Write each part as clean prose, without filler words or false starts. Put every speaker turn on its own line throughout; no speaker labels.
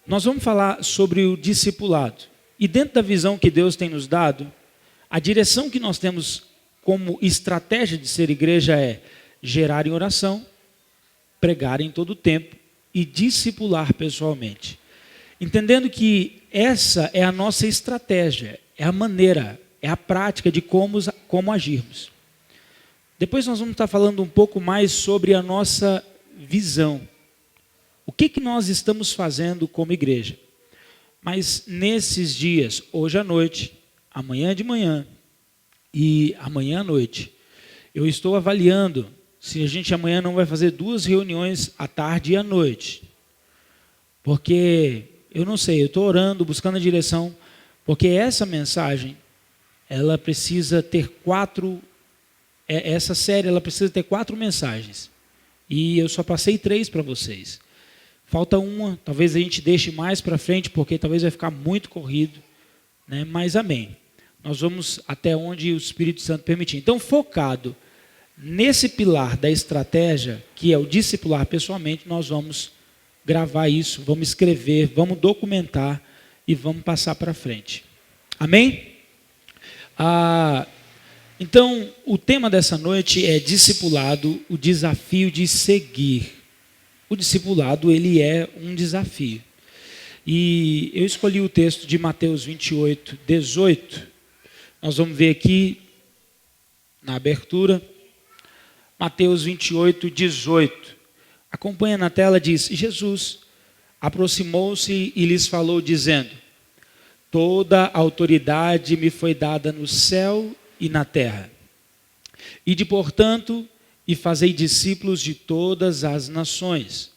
Nós vamos falar sobre o discipulado. E dentro da visão que Deus tem nos dado, a direção que nós temos como estratégia de ser igreja é gerar em oração, pregar em todo o tempo e discipular pessoalmente. Entendendo que essa é a nossa estratégia, é a maneira, é a prática de como agirmos. Depois nós vamos estar falando um pouco mais sobre a nossa visão. O que nós estamos fazendo como igreja? Mas nesses dias, hoje à noite, amanhã de manhã e amanhã à noite, eu estou avaliando se a gente amanhã não vai fazer 2 reuniões à tarde e à noite. Porque, eu não sei, eu estou orando, buscando a direção, porque essa mensagem, ela precisa ter 4, essa série, ela precisa ter 4 mensagens. E eu só passei 3 para vocês. Falta uma, talvez a gente deixe mais para frente, porque talvez vai ficar muito corrido, né? Mas amém. Nós vamos até onde o Espírito Santo permitir. Então, focado nesse pilar da estratégia, que é o discipular pessoalmente, nós vamos gravar isso, vamos escrever, vamos documentar e vamos passar para frente. Amém? Então, o tema dessa noite é discipulado, o desafio de seguir. O discipulado, ele é um desafio. E eu escolhi o texto de Mateus 28, 18. Nós vamos ver aqui na abertura. Mateus 28, 18. Acompanha na tela, diz: Jesus aproximou-se e lhes falou, dizendo: toda autoridade me foi dada no céu e na terra. Ide, portanto, e fazei discípulos de todas as nações,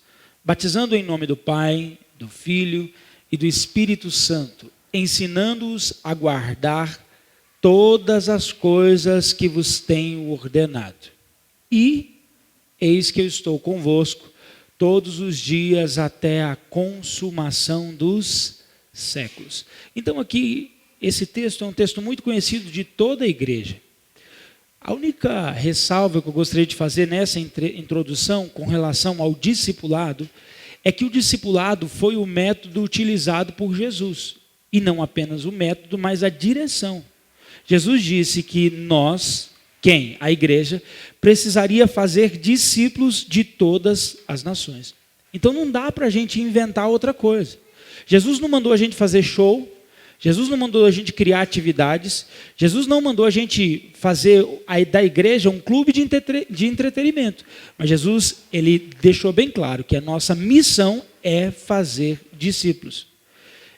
batizando em nome do Pai, do Filho e do Espírito Santo, ensinando-os a guardar todas as coisas que vos tenho ordenado. E eis que eu estou convosco todos os dias até a consumação dos séculos. Então aqui, esse texto é um texto muito conhecido de toda a igreja. A única ressalva que eu gostaria de fazer nessa introdução com relação ao discipulado é que o discipulado foi o método utilizado por Jesus. E não apenas o método, mas a direção. Jesus disse que nós, quem? A igreja, precisaria fazer discípulos de todas as nações. Então não dá para a gente inventar outra coisa. Jesus não mandou a gente fazer show, Jesus não mandou a gente criar atividades, Jesus não mandou a gente fazer da igreja um clube de entretenimento. Mas Jesus, ele deixou bem claro que a nossa missão é fazer discípulos.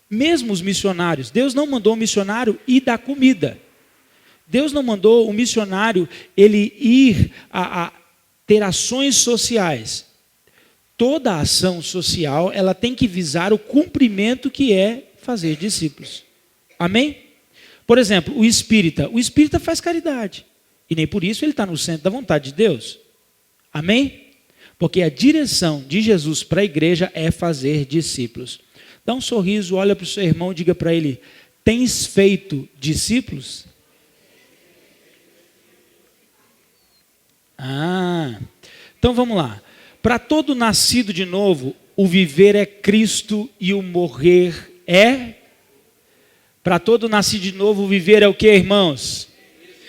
Mesmo os missionários, Deus não mandou o missionário ir dar comida. Deus não mandou o missionário ele ir a ter ações sociais. Toda ação social, ela tem que visar o cumprimento que é fazer discípulos. Amém? Por exemplo, o espírita faz caridade. E nem por isso ele está no centro da vontade de Deus. Amém? Porque a direção de Jesus para a igreja é fazer discípulos. Dá um sorriso, olha para o seu irmão e diga para ele: tens feito discípulos? Então vamos lá. Para todo nascido de novo, o viver é Cristo e o morrer é... Para todo nascido de novo, o viver é o que, irmãos?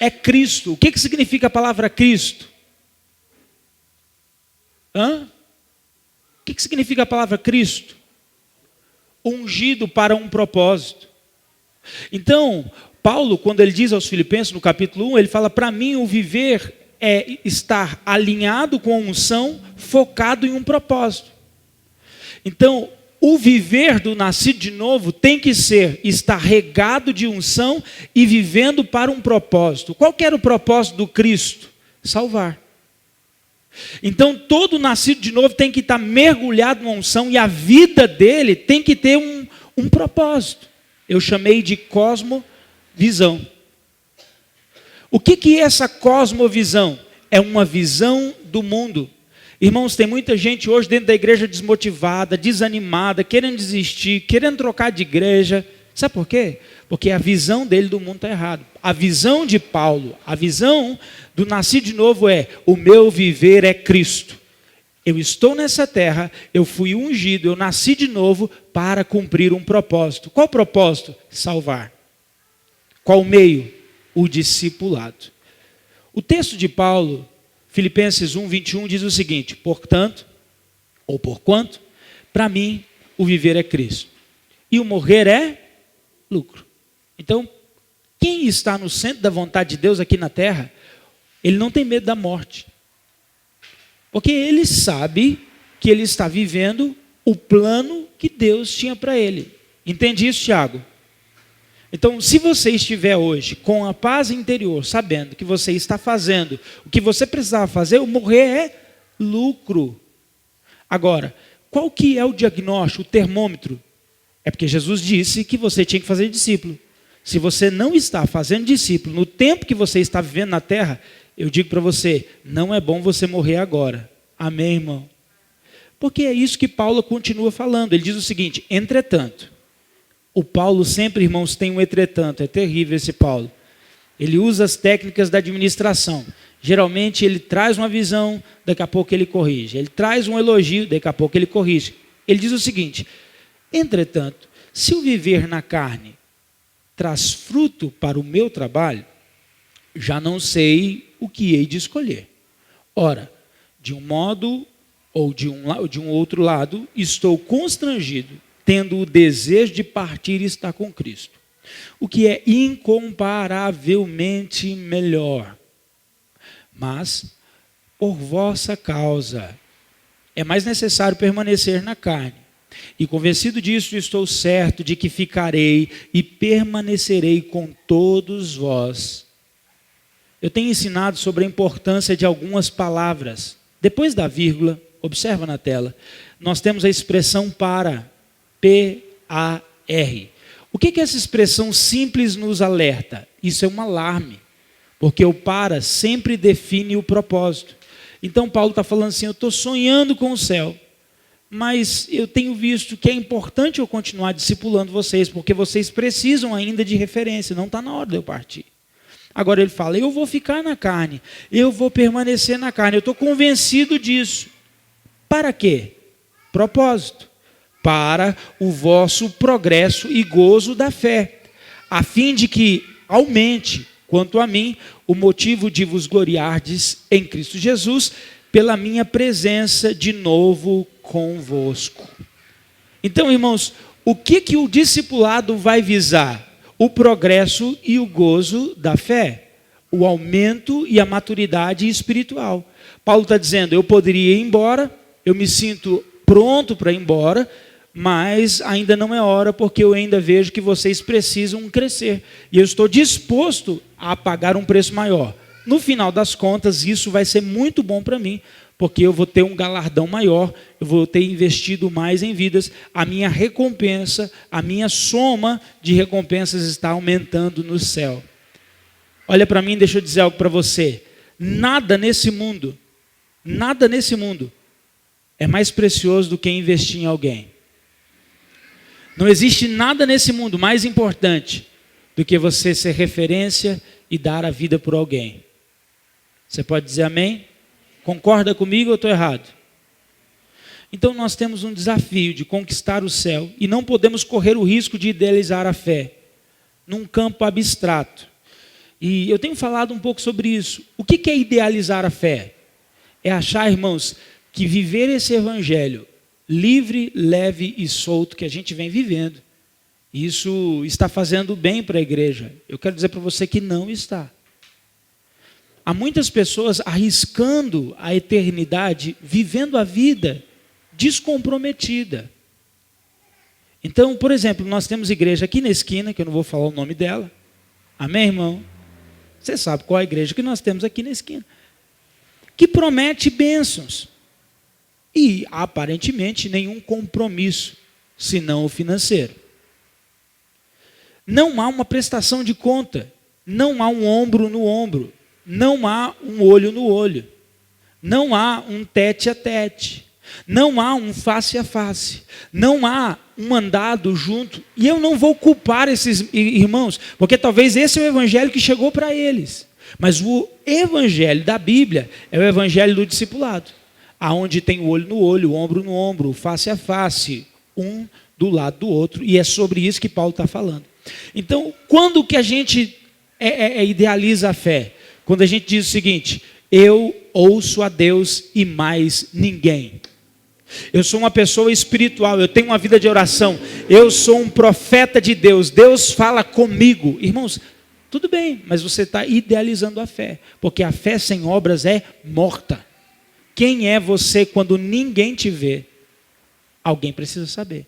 É Cristo. O que significa a palavra Cristo? O que significa a palavra Cristo? Ungido para um propósito. Então, Paulo, quando ele diz aos Filipenses, no capítulo 1, ele fala: para mim o viver é estar alinhado com a unção, focado em um propósito. Então, o viver do nascido de novo tem que ser estar regado de unção e vivendo para um propósito. Qual que era o propósito do Cristo? Salvar. Então todo nascido de novo tem que estar mergulhado na unção e a vida dele tem que ter um propósito. Eu chamei de cosmovisão. O que é essa cosmovisão? É uma visão do mundo. Irmãos, tem muita gente hoje dentro da igreja desmotivada, desanimada, querendo desistir, querendo trocar de igreja. Sabe por quê? Porque a visão dele do mundo está errada. A visão de Paulo, a visão do nascido de novo é: o meu viver é Cristo. Eu estou nessa terra, eu fui ungido, eu nasci de novo para cumprir um propósito. Qual propósito? Salvar. Qual meio? O discipulado. O texto de Paulo, Filipenses 1:21, diz o seguinte: portanto, ou porquanto, para mim o viver é Cristo e o morrer é lucro. Então, quem está no centro da vontade de Deus aqui na terra, ele não tem medo da morte. Porque ele sabe que ele está vivendo o plano que Deus tinha para ele. Entende isso, Tiago? Então, se você estiver hoje com a paz interior, sabendo que você está fazendo o que você precisava fazer, o morrer é lucro. Agora, qual que é o diagnóstico, o termômetro? É porque Jesus disse que você tinha que fazer discípulo. Se você não está fazendo discípulo no tempo que você está vivendo na terra, eu digo para você, não é bom você morrer agora. Amém, irmão? Porque é isso que Paulo continua falando. Ele diz o seguinte: entretanto. O Paulo sempre, irmãos, tem um entretanto. É terrível esse Paulo. Ele usa as técnicas da administração. Geralmente ele traz uma visão, daqui a pouco ele corrige. Ele traz um elogio, daqui a pouco ele corrige. Ele diz o seguinte: entretanto, se o viver na carne traz fruto para o meu trabalho, já não sei o que hei de escolher. Ora, de um modo ou de um outro lado, estou constrangido, tendo o desejo de partir e estar com Cristo, o que é incomparavelmente melhor. Mas, por vossa causa, é mais necessário permanecer na carne. E convencido disso, estou certo de que ficarei e permanecerei com todos vós. Eu tenho ensinado sobre a importância de algumas palavras. Depois da vírgula, observa na tela, nós temos a expressão para, P-A-R. O que essa expressão simples nos alerta? Isso é um alarme, porque o para sempre define o propósito. Então Paulo está falando assim: eu estou sonhando com o céu, mas eu tenho visto que é importante eu continuar discipulando vocês, porque vocês precisam ainda de referência, não está na hora de eu partir. Agora ele fala: eu vou ficar na carne, eu vou permanecer na carne, eu estou convencido disso. Para quê? Propósito. Para o vosso progresso e gozo da fé, a fim de que aumente, quanto a mim, o motivo de vos gloriardes em Cristo Jesus, pela minha presença de novo convosco. Então, irmãos, o que o discipulado vai visar? O progresso e o gozo da fé, o aumento e a maturidade espiritual. Paulo está dizendo: eu poderia ir embora, eu me sinto pronto para ir embora, mas ainda não é hora, porque eu ainda vejo que vocês precisam crescer, e eu estou disposto a pagar um preço maior. No final das contas, isso vai ser muito bom para mim, porque eu vou ter um galardão maior, eu vou ter investido mais em vidas, a minha recompensa, a minha soma de recompensas está aumentando no céu. Olha para mim, deixa eu dizer algo para você: nada nesse mundo é mais precioso do que investir em alguém. Não existe nada nesse mundo mais importante do que você ser referência e dar a vida por alguém. Você pode dizer amém? Concorda comigo ou estou errado? Então nós temos um desafio de conquistar o céu e não podemos correr o risco de idealizar a fé num campo abstrato. E eu tenho falado um pouco sobre isso. O que é idealizar a fé? É achar, irmãos, que viver esse evangelho livre, leve e solto que a gente vem vivendo, isso está fazendo bem para a igreja. Eu quero dizer para você que não está. Há muitas pessoas arriscando a eternidade, vivendo a vida descomprometida. Então, por exemplo, nós temos igreja aqui na esquina, que eu não vou falar o nome dela. Amém, irmão? Você sabe qual é a igreja que nós temos aqui na esquina, que promete bênçãos e aparentemente nenhum compromisso, senão o financeiro. Não há uma prestação de conta, não há um ombro no ombro, não há um olho no olho, não há um tete a tete, não há um face a face, não há um andado junto. E eu não vou culpar esses irmãos, porque talvez esse é o evangelho que chegou para eles. Mas o evangelho da Bíblia é o evangelho do discipulado. aonde tem o olho no olho, o ombro no ombro, o face a face, um do lado do outro, e é sobre isso que Paulo está falando. Então, quando que a gente idealiza a fé? Quando a gente diz o seguinte: eu ouço a Deus e mais ninguém. Eu sou uma pessoa espiritual, eu tenho uma vida de oração, eu sou um profeta de Deus, Deus fala comigo. Irmãos, tudo bem, mas você está idealizando a fé, porque a fé sem obras é morta. Quem é você quando ninguém te vê? Alguém precisa saber.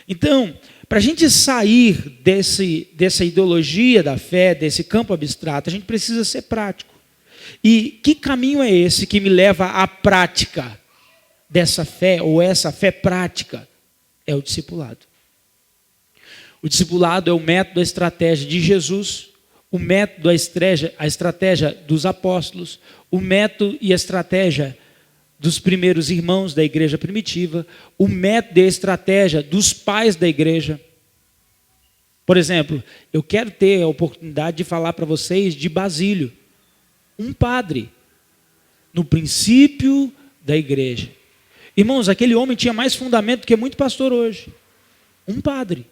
Então, para a gente sair dessa ideologia da fé, desse campo abstrato, a gente precisa ser prático. E que caminho é esse que me leva à prática dessa fé, ou essa fé prática? É o discipulado. O discipulado é o método, a estratégia de Jesus, o método, a estratégia dos apóstolos, o método e a estratégia dos primeiros irmãos da igreja primitiva, o método e a estratégia dos pais da igreja. Por exemplo, eu quero ter a oportunidade de falar para vocês de Basílio, um padre, no princípio da igreja. Irmãos, aquele homem tinha mais fundamento do que muito pastor hoje. Um padre,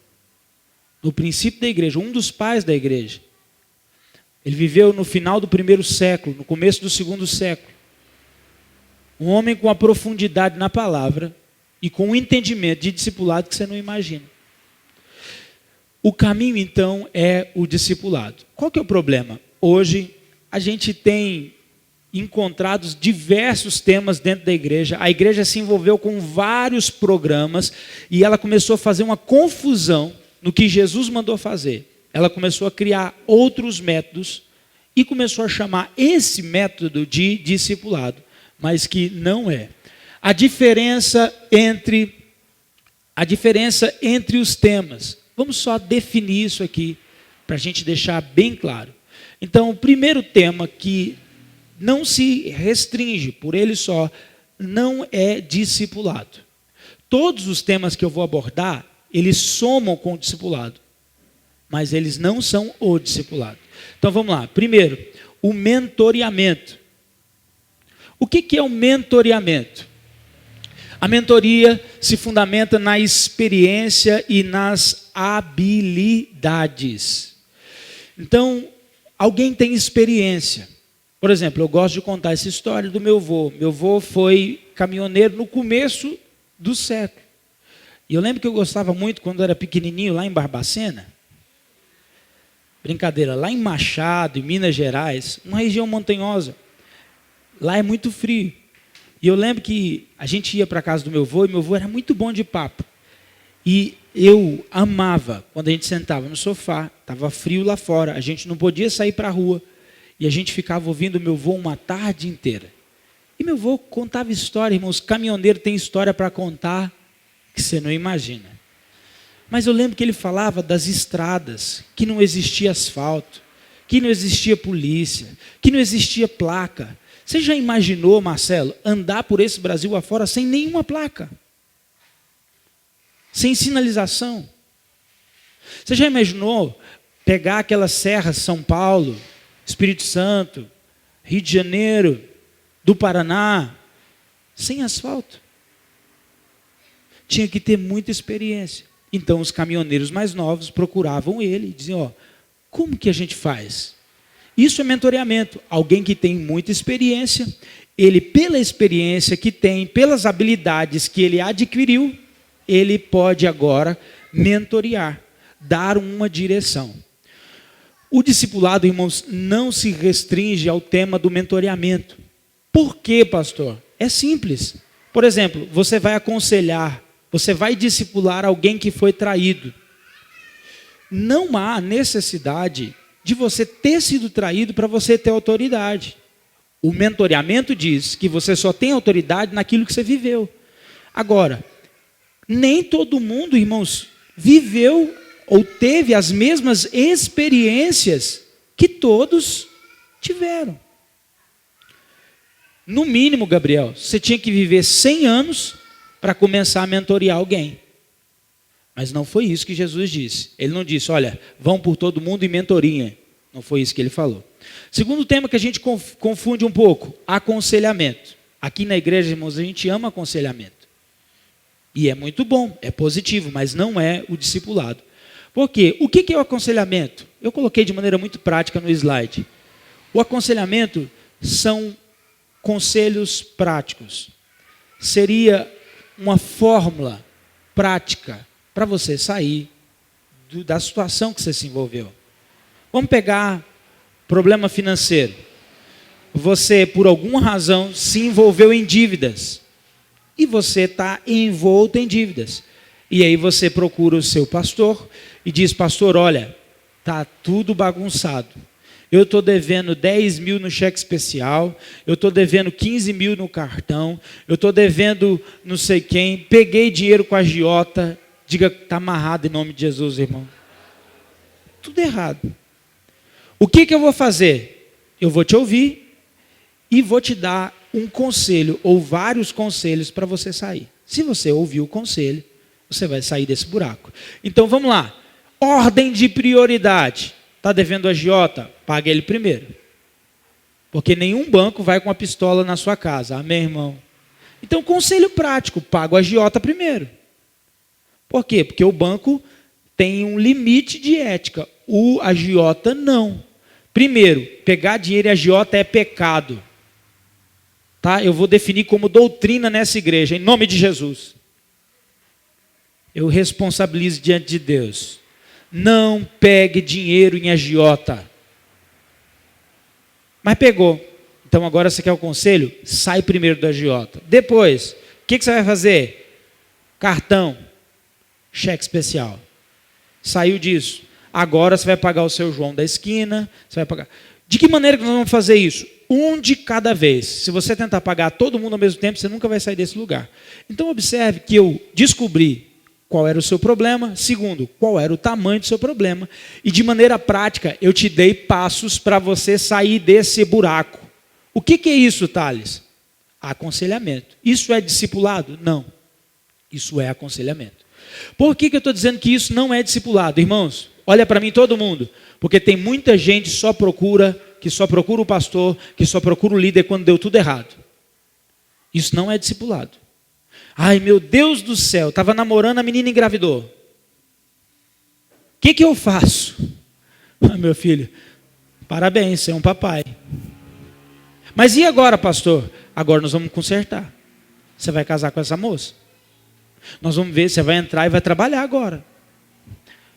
no princípio da igreja, um dos pais da igreja. Ele viveu no final do 1º século, no começo do 2º século. Um homem com a profundidade na palavra e com um entendimento de discipulado que você não imagina. O caminho, então, é o discipulado. Qual que é o problema? Hoje, a gente tem encontrado diversos temas dentro da igreja. A igreja se envolveu com vários programas e ela começou a fazer uma confusão no que Jesus mandou fazer. Ela começou a criar outros métodos e começou a chamar esse método de discipulado, mas que não é. A diferença entre os temas. Vamos só definir isso aqui, para a gente deixar bem claro. Então, o primeiro tema que não se restringe por ele só, não é discipulado. Todos os temas que eu vou abordar, eles somam com o discipulado, mas eles não são o discipulado. Então, vamos lá. Primeiro, o mentoreamento. O que é o mentoreamento? A mentoria se fundamenta na experiência e nas habilidades. Então, alguém tem experiência. Por exemplo, eu gosto de contar essa história do meu avô. Meu avô foi caminhoneiro no começo do século. E eu lembro que eu gostava muito quando eu era pequenininho, lá em Barbacena. Brincadeira, lá em Machado, em Minas Gerais, uma região montanhosa. Lá é muito frio. E eu lembro que a gente ia para a casa do meu avô, e meu avô era muito bom de papo. E eu amava quando a gente sentava no sofá, estava frio lá fora, a gente não podia sair para a rua. E a gente ficava ouvindo meu avô uma tarde inteira. E meu avô contava história, irmãos. Caminhoneiro tem história para contar que você não imagina. Mas eu lembro que ele falava das estradas, que não existia asfalto, que não existia polícia, que não existia placa. Você já imaginou, Marcelo, andar por esse Brasil afora sem nenhuma placa? Sem sinalização? Você já imaginou pegar aquelas serras São Paulo, Espírito Santo, Rio de Janeiro, do Paraná, sem asfalto? Tinha que ter muita experiência. Então os caminhoneiros mais novos procuravam ele e diziam: como que a gente faz? Isso é mentoreamento. Alguém que tem muita experiência, ele pela experiência que tem, pelas habilidades que ele adquiriu, ele pode agora mentorear, dar uma direção. O discipulado, irmãos, não se restringe ao tema do mentoreamento. Por quê, pastor? É simples. Por exemplo, você vai aconselhar, você vai discipular alguém que foi traído. Não há necessidade de você ter sido traído para você ter autoridade. O mentoreamento diz que você só tem autoridade naquilo que você viveu. Agora, nem todo mundo, irmãos, viveu ou teve as mesmas experiências que todos tiveram. No mínimo, Gabriel, você tinha que viver 100 anos para começar a mentorear alguém. Mas não foi isso que Jesus disse. Ele não disse: olha, vão por todo mundo e mentoriem. Não foi isso que ele falou. Segundo tema que a gente confunde um pouco: aconselhamento. Aqui na igreja, irmãos, a gente ama aconselhamento. E é muito bom, é positivo, mas não é o discipulado. Por quê? O que é o aconselhamento? Eu coloquei de maneira muito prática no slide. O aconselhamento são conselhos práticos. Seria uma fórmula prática para você sair da situação que você se envolveu. Vamos pegar problema financeiro. Você, por alguma razão, se envolveu em dívidas. E você está envolto em dívidas. E aí você procura o seu pastor e diz: pastor, olha, está tudo bagunçado. Eu estou devendo 10 mil no cheque especial, eu estou devendo 15 mil no cartão, eu estou devendo não sei quem, peguei dinheiro com a agiota. Diga que está amarrado em nome de Jesus, irmão. Tudo errado. O que eu vou fazer? Eu vou te ouvir e vou te dar um conselho ou vários conselhos para você sair. Se você ouvir o conselho, você vai sair desse buraco. Então vamos lá. Ordem de prioridade. Está devendo a agiota? Pague ele primeiro. Porque nenhum banco vai com a pistola na sua casa. Amém, irmão? Então, conselho prático. Paga o agiota primeiro. Por quê? Porque o banco tem um limite de ética. O agiota não. Primeiro, pegar dinheiro em agiota é pecado. Tá? Eu vou definir como doutrina nessa igreja, em nome de Jesus. Eu responsabilizo diante de Deus. Não pegue dinheiro em agiota. Mas pegou. Então agora você quer o conselho? Sai primeiro do agiota. Depois, o que você vai fazer? Cartão, cheque especial. Saiu disso. Agora você vai pagar o seu João da esquina. Você vai pagar. De que maneira que nós vamos fazer isso? Um de cada vez. Se você tentar pagar todo mundo ao mesmo tempo, você nunca vai sair desse lugar. Então observe que eu descobri qual era o seu problema. Segundo, qual era o tamanho do seu problema. E de maneira prática, eu te dei passos para você sair desse buraco. O que é isso, Thales? Aconselhamento. Isso é discipulado? Não. Isso é aconselhamento. Por que eu estou dizendo que isso não é discipulado? Irmãos, olha para mim todo mundo. Porque tem muita gente que só procura o pastor, que só procura o líder quando deu tudo errado. Isso não é discipulado. Ai, meu Deus do céu, estava namorando, a menina engravidou. O que eu faço? Ah, meu filho, parabéns, você é um papai. Mas e agora, pastor? Agora nós vamos consertar. Você vai casar com essa moça? Nós vamos ver, você vai entrar e vai trabalhar agora.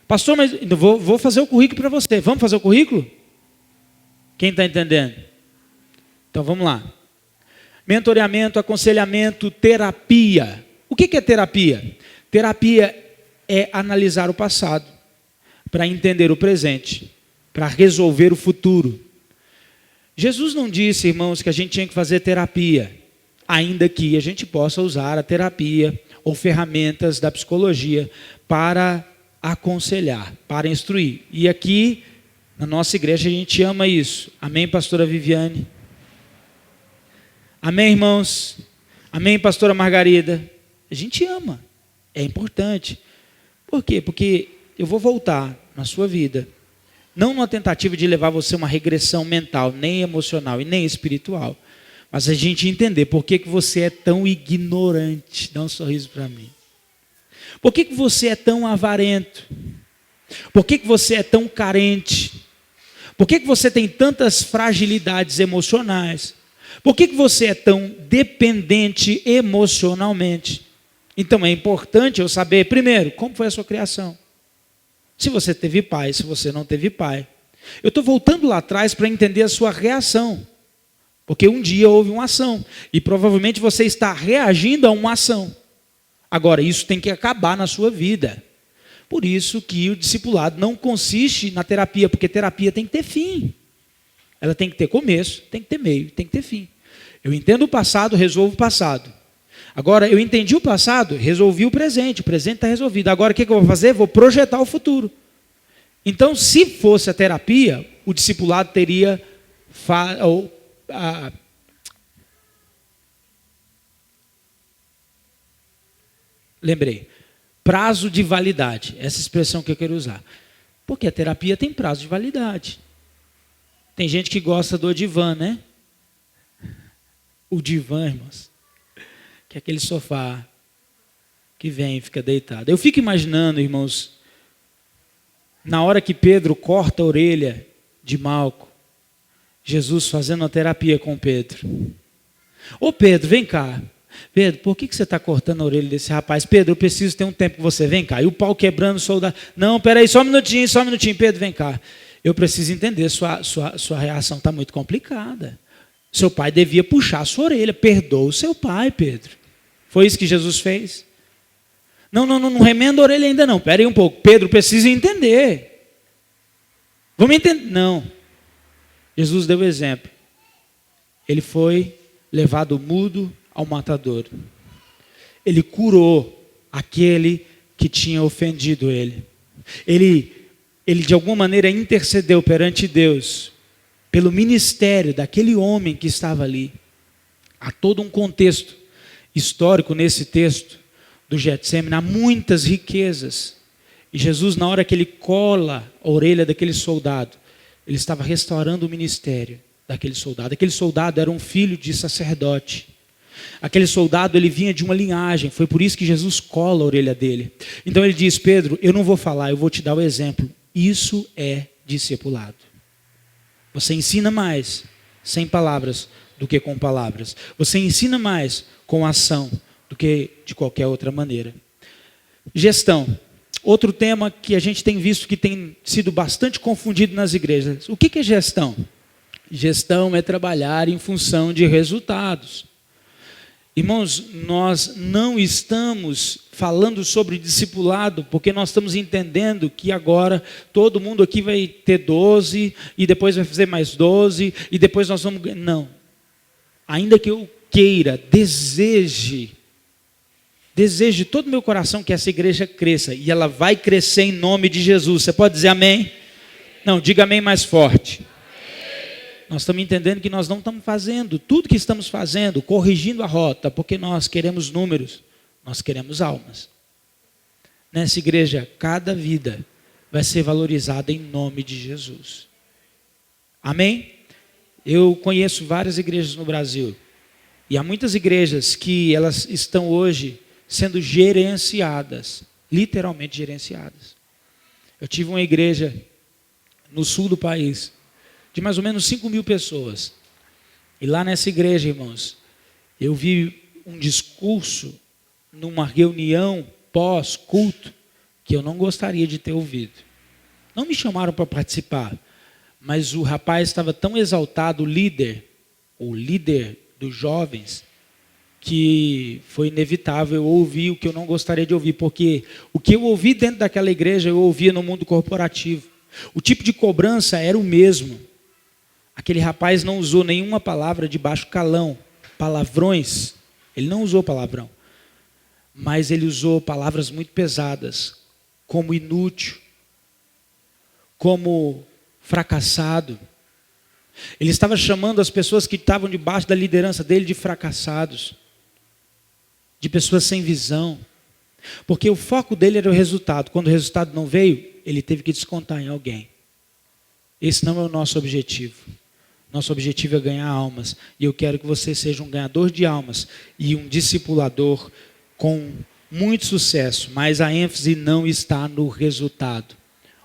Pastor, mas eu vou fazer o currículo para você. Vamos fazer o currículo? Quem está entendendo? Então vamos lá. Mentoreamento, aconselhamento, terapia. O que é terapia? Terapia é analisar o passado para entender o presente, para resolver o futuro. Jesus não disse, irmãos, que a gente tinha que fazer terapia, ainda que a gente possa usar a terapia ou ferramentas da psicologia para aconselhar, para instruir. E aqui, na nossa igreja, a gente ama isso. Amém, pastora Viviane? Amém, irmãos? Amém, pastora Margarida? A gente ama, é importante. Por quê? Porque eu vou voltar na sua vida, não numa tentativa de levar você a uma regressão mental, nem emocional e nem espiritual, mas a gente entender por que você é tão ignorante. Dá um sorriso para mim. Por que você é tão avarento? Por que você é tão carente? Por que você tem tantas fragilidades emocionais? Por que você é tão dependente emocionalmente? Então é importante eu saber, primeiro, como foi a sua criação. Se você teve pai, se você não teve pai. Eu estou voltando lá atrás para entender a sua reação. Porque um dia houve uma ação. E provavelmente você está reagindo a uma ação. Agora, isso tem que acabar na sua vida. Por isso que o discipulado não consiste na terapia, porque terapia tem que ter fim. Ela tem que ter começo, tem que ter meio, tem que ter fim. Eu entendo o passado, resolvo o passado. Agora, eu entendi o passado, resolvi o presente está resolvido. Agora, o que eu vou fazer? Vou projetar o futuro. Então, se fosse a terapia, o discipulado teria... Lembrei. Prazo de validade. Essa expressão que eu quero usar. Porque a terapia tem prazo de validade. Tem gente que gosta do Odivan, né? O divã, irmãos, que é aquele sofá que vem e fica deitado. Eu fico imaginando, irmãos, na hora que Pedro corta a orelha de Malco, Jesus fazendo uma terapia com Pedro. Ô Pedro, vem cá. Pedro, por que você está cortando a orelha desse rapaz? Pedro, eu preciso ter um tempo com você, vem cá. E o pau quebrando, o soldado. Não, peraí, só um minutinho. Pedro, vem cá. Eu preciso entender, sua reação está muito complicada. Seu pai devia puxar a sua orelha. Perdoa o seu pai, Pedro. Foi isso que Jesus fez? Não remenda a orelha ainda não. Espera aí um pouco. Pedro precisa entender. Vamos entender? Não. Jesus deu o exemplo. Ele foi levado mudo ao matadouro. Ele curou aquele que tinha ofendido ele. Ele de alguma maneira intercedeu perante Deus pelo ministério daquele homem que estava ali. Há todo um contexto histórico nesse texto do Getsêmani, há muitas riquezas. E Jesus, na hora que ele cola a orelha daquele soldado, ele estava restaurando o ministério daquele soldado. Aquele soldado era um filho de sacerdote. Aquele soldado, ele vinha de uma linhagem. Foi por isso que Jesus cola a orelha dele. Então ele diz: Pedro, eu não vou falar, eu vou te dar o exemplo. Isso é discipulado. Você ensina mais sem palavras do que com palavras. Você ensina mais com ação do que de qualquer outra maneira. Gestão. Outro tema que a gente tem visto que tem sido bastante confundido nas igrejas. O que é gestão? Gestão é trabalhar em função de resultados. Irmãos, nós não estamos falando sobre discipulado, porque nós estamos entendendo que agora todo mundo aqui vai ter 12, e depois vai fazer mais 12, e depois nós vamos... Não. Ainda que eu queira, deseje de todo o meu coração que essa igreja cresça, e ela vai crescer em nome de Jesus. Você pode dizer amém? Não, diga amém mais forte. Nós estamos entendendo que nós não estamos fazendo tudo que estamos fazendo, corrigindo a rota, porque nós queremos números, nós queremos almas. Nessa igreja, cada vida vai ser valorizada em nome de Jesus. Amém? Eu conheço várias igrejas no Brasil, e há muitas igrejas que elas estão hoje sendo gerenciadas, literalmente gerenciadas. Eu tive uma igreja no sul do país, de mais ou menos 5.000 pessoas. E lá nessa igreja, irmãos, eu vi um discurso numa reunião pós-culto que eu não gostaria de ter ouvido. Não me chamaram para participar, mas o rapaz estava tão exaltado, o líder dos jovens, que foi inevitável eu ouvir o que eu não gostaria de ouvir, porque o que eu ouvi dentro daquela igreja, eu ouvia no mundo corporativo. O tipo de cobrança era o mesmo. Aquele rapaz não usou nenhuma palavra de baixo calão, palavrões, ele não usou palavrão, mas ele usou palavras muito pesadas, como inútil, como fracassado. Ele estava chamando as pessoas que estavam debaixo da liderança dele de fracassados, de pessoas sem visão, porque o foco dele era o resultado. Quando o resultado não veio, ele teve que descontar em alguém. Esse não é o nosso objetivo. Nosso objetivo é ganhar almas, e eu quero que você seja um ganhador de almas e um discipulador com muito sucesso, mas a ênfase não está no resultado.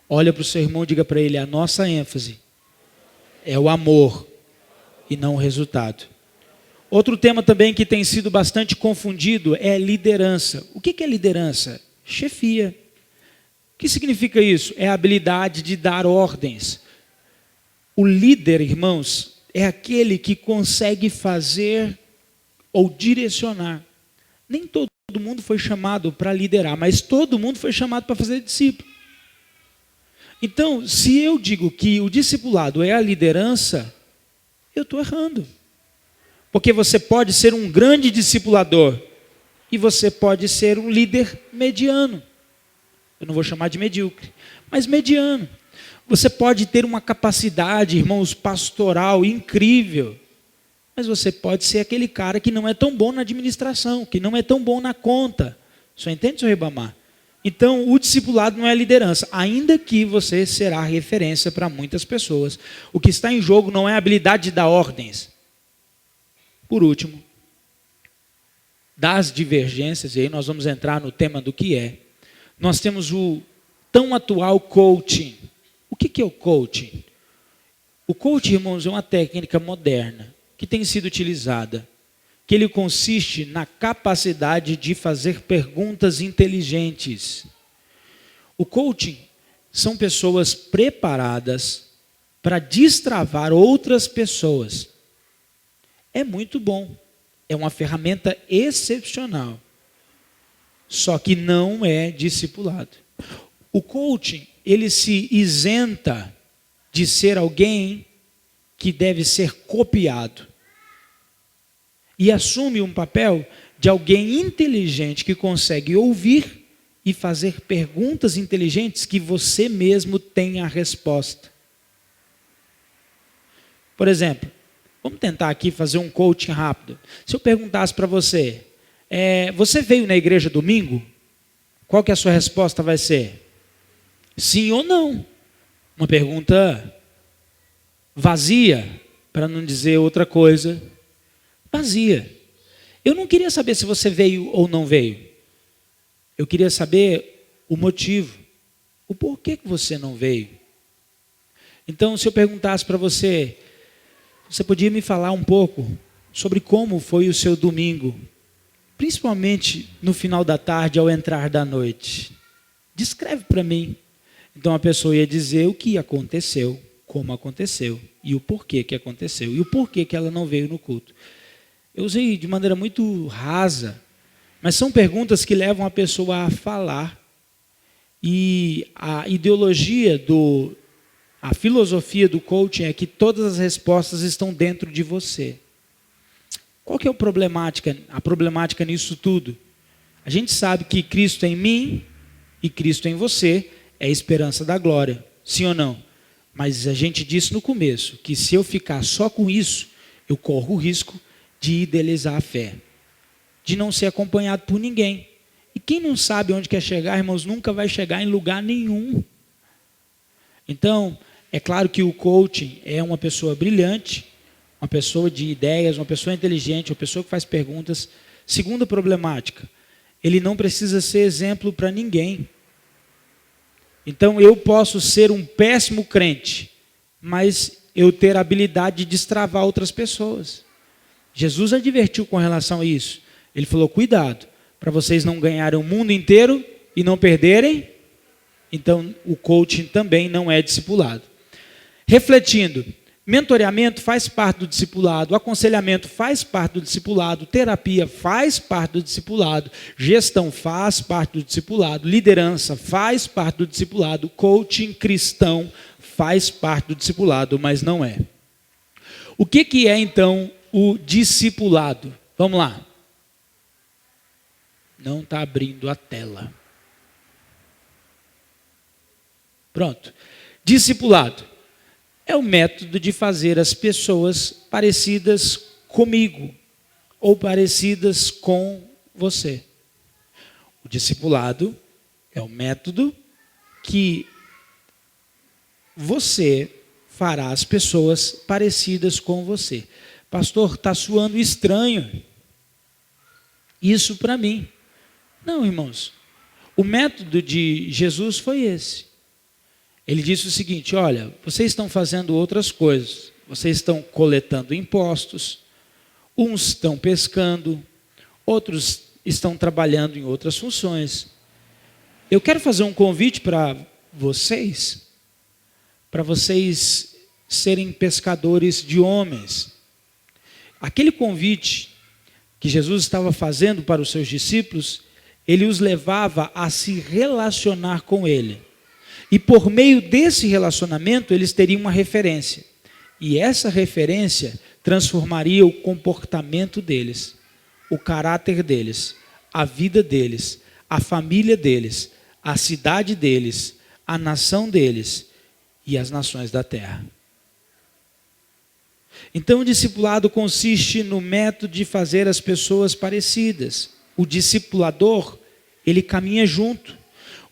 Olha para o seu irmão e diga para ele: a nossa ênfase é o amor e não o resultado. Outro tema também que tem sido bastante confundido é liderança. O que é liderança? Chefia. O que significa isso? É a habilidade de dar ordens. O líder, irmãos, é aquele que consegue fazer ou direcionar. Nem todo mundo foi chamado para liderar, mas todo mundo foi chamado para fazer discípulo. Então, se eu digo que o discipulado é a liderança, eu estou errando. Porque você pode ser um grande discipulador e você pode ser um líder mediano. Eu não vou chamar de medíocre, mas mediano. Você pode ter uma capacidade, irmãos, pastoral incrível, mas você pode ser aquele cara que não é tão bom na administração, que não é tão bom na conta. Só entende, seu Ribamar? Então, o discipulado não é liderança, ainda que você será referência para muitas pessoas. O que está em jogo não é a habilidade de dar ordens. Por último, das divergências, e aí nós vamos entrar no tema do que é, nós temos o tão atual coaching. O que é o coaching? O coaching, irmãos, é uma técnica moderna que tem sido utilizada, que ele consiste na capacidade de fazer perguntas inteligentes. O coaching são pessoas preparadas para destravar outras pessoas. É muito bom, é uma ferramenta excepcional, só que não é discipulado. O coaching, ele se isenta de ser alguém que deve ser copiado e assume um papel de alguém inteligente que consegue ouvir e fazer perguntas inteligentes que você mesmo tem a resposta. Por exemplo, vamos tentar aqui fazer um coaching rápido. Se eu perguntasse para você, você veio na igreja domingo? Qual que a sua resposta vai ser? Sim ou não? Uma pergunta vazia, para não dizer outra coisa, vazia. Eu não queria saber se você veio ou não veio. Eu queria saber o motivo, o porquê que você não veio. Então, se eu perguntasse para você, você podia me falar um pouco sobre como foi o seu domingo, principalmente no final da tarde, ao entrar da noite. Descreve para mim. Então a pessoa ia dizer o que aconteceu, como aconteceu, e o porquê que aconteceu, e o porquê que ela não veio no culto. Eu usei de maneira muito rasa, mas são perguntas que levam a pessoa a falar. E a ideologia a filosofia do coaching é que todas as respostas estão dentro de você. Qual que é a problemática nisso tudo? A gente sabe que Cristo em mim e Cristo em você é a esperança da glória, sim ou não? Mas a gente disse no começo que se eu ficar só com isso, eu corro o risco de idealizar a fé, de não ser acompanhado por ninguém. E quem não sabe onde quer chegar, irmãos, nunca vai chegar em lugar nenhum. Então, é claro que o coaching é uma pessoa brilhante, uma pessoa de ideias, uma pessoa inteligente, uma pessoa que faz perguntas. Segunda problemática, ele não precisa ser exemplo para ninguém. Então eu posso ser um péssimo crente, mas eu ter a habilidade de destravar outras pessoas. Jesus advertiu com relação a isso. Ele falou, cuidado, para vocês não ganharem o mundo inteiro e não perderem. Então o coaching também não é discipulado. Refletindo, mentoreamento faz parte do discipulado, aconselhamento faz parte do discipulado, terapia faz parte do discipulado, gestão faz parte do discipulado, liderança faz parte do discipulado, coaching cristão faz parte do discipulado, mas não é. O que é então o discipulado? Vamos lá. Não está abrindo a tela. Pronto. Discipulado é o método de fazer as pessoas parecidas comigo ou parecidas com você. O discipulado é o método que você fará as pessoas parecidas com você. Pastor, está soando estranho isso para mim. Não, irmãos. O método de Jesus foi esse. Ele disse o seguinte, olha, vocês estão fazendo outras coisas, vocês estão coletando impostos, uns estão pescando, outros estão trabalhando em outras funções. Eu quero fazer um convite para vocês serem pescadores de homens. Aquele convite que Jesus estava fazendo para os seus discípulos, ele os levava a se relacionar com ele. E por meio desse relacionamento, eles teriam uma referência. E essa referência transformaria o comportamento deles, o caráter deles, a vida deles, a família deles, a cidade deles, a nação deles e as nações da terra. Então o discipulado consiste no método de fazer as pessoas parecidas. O discipulador, ele caminha junto.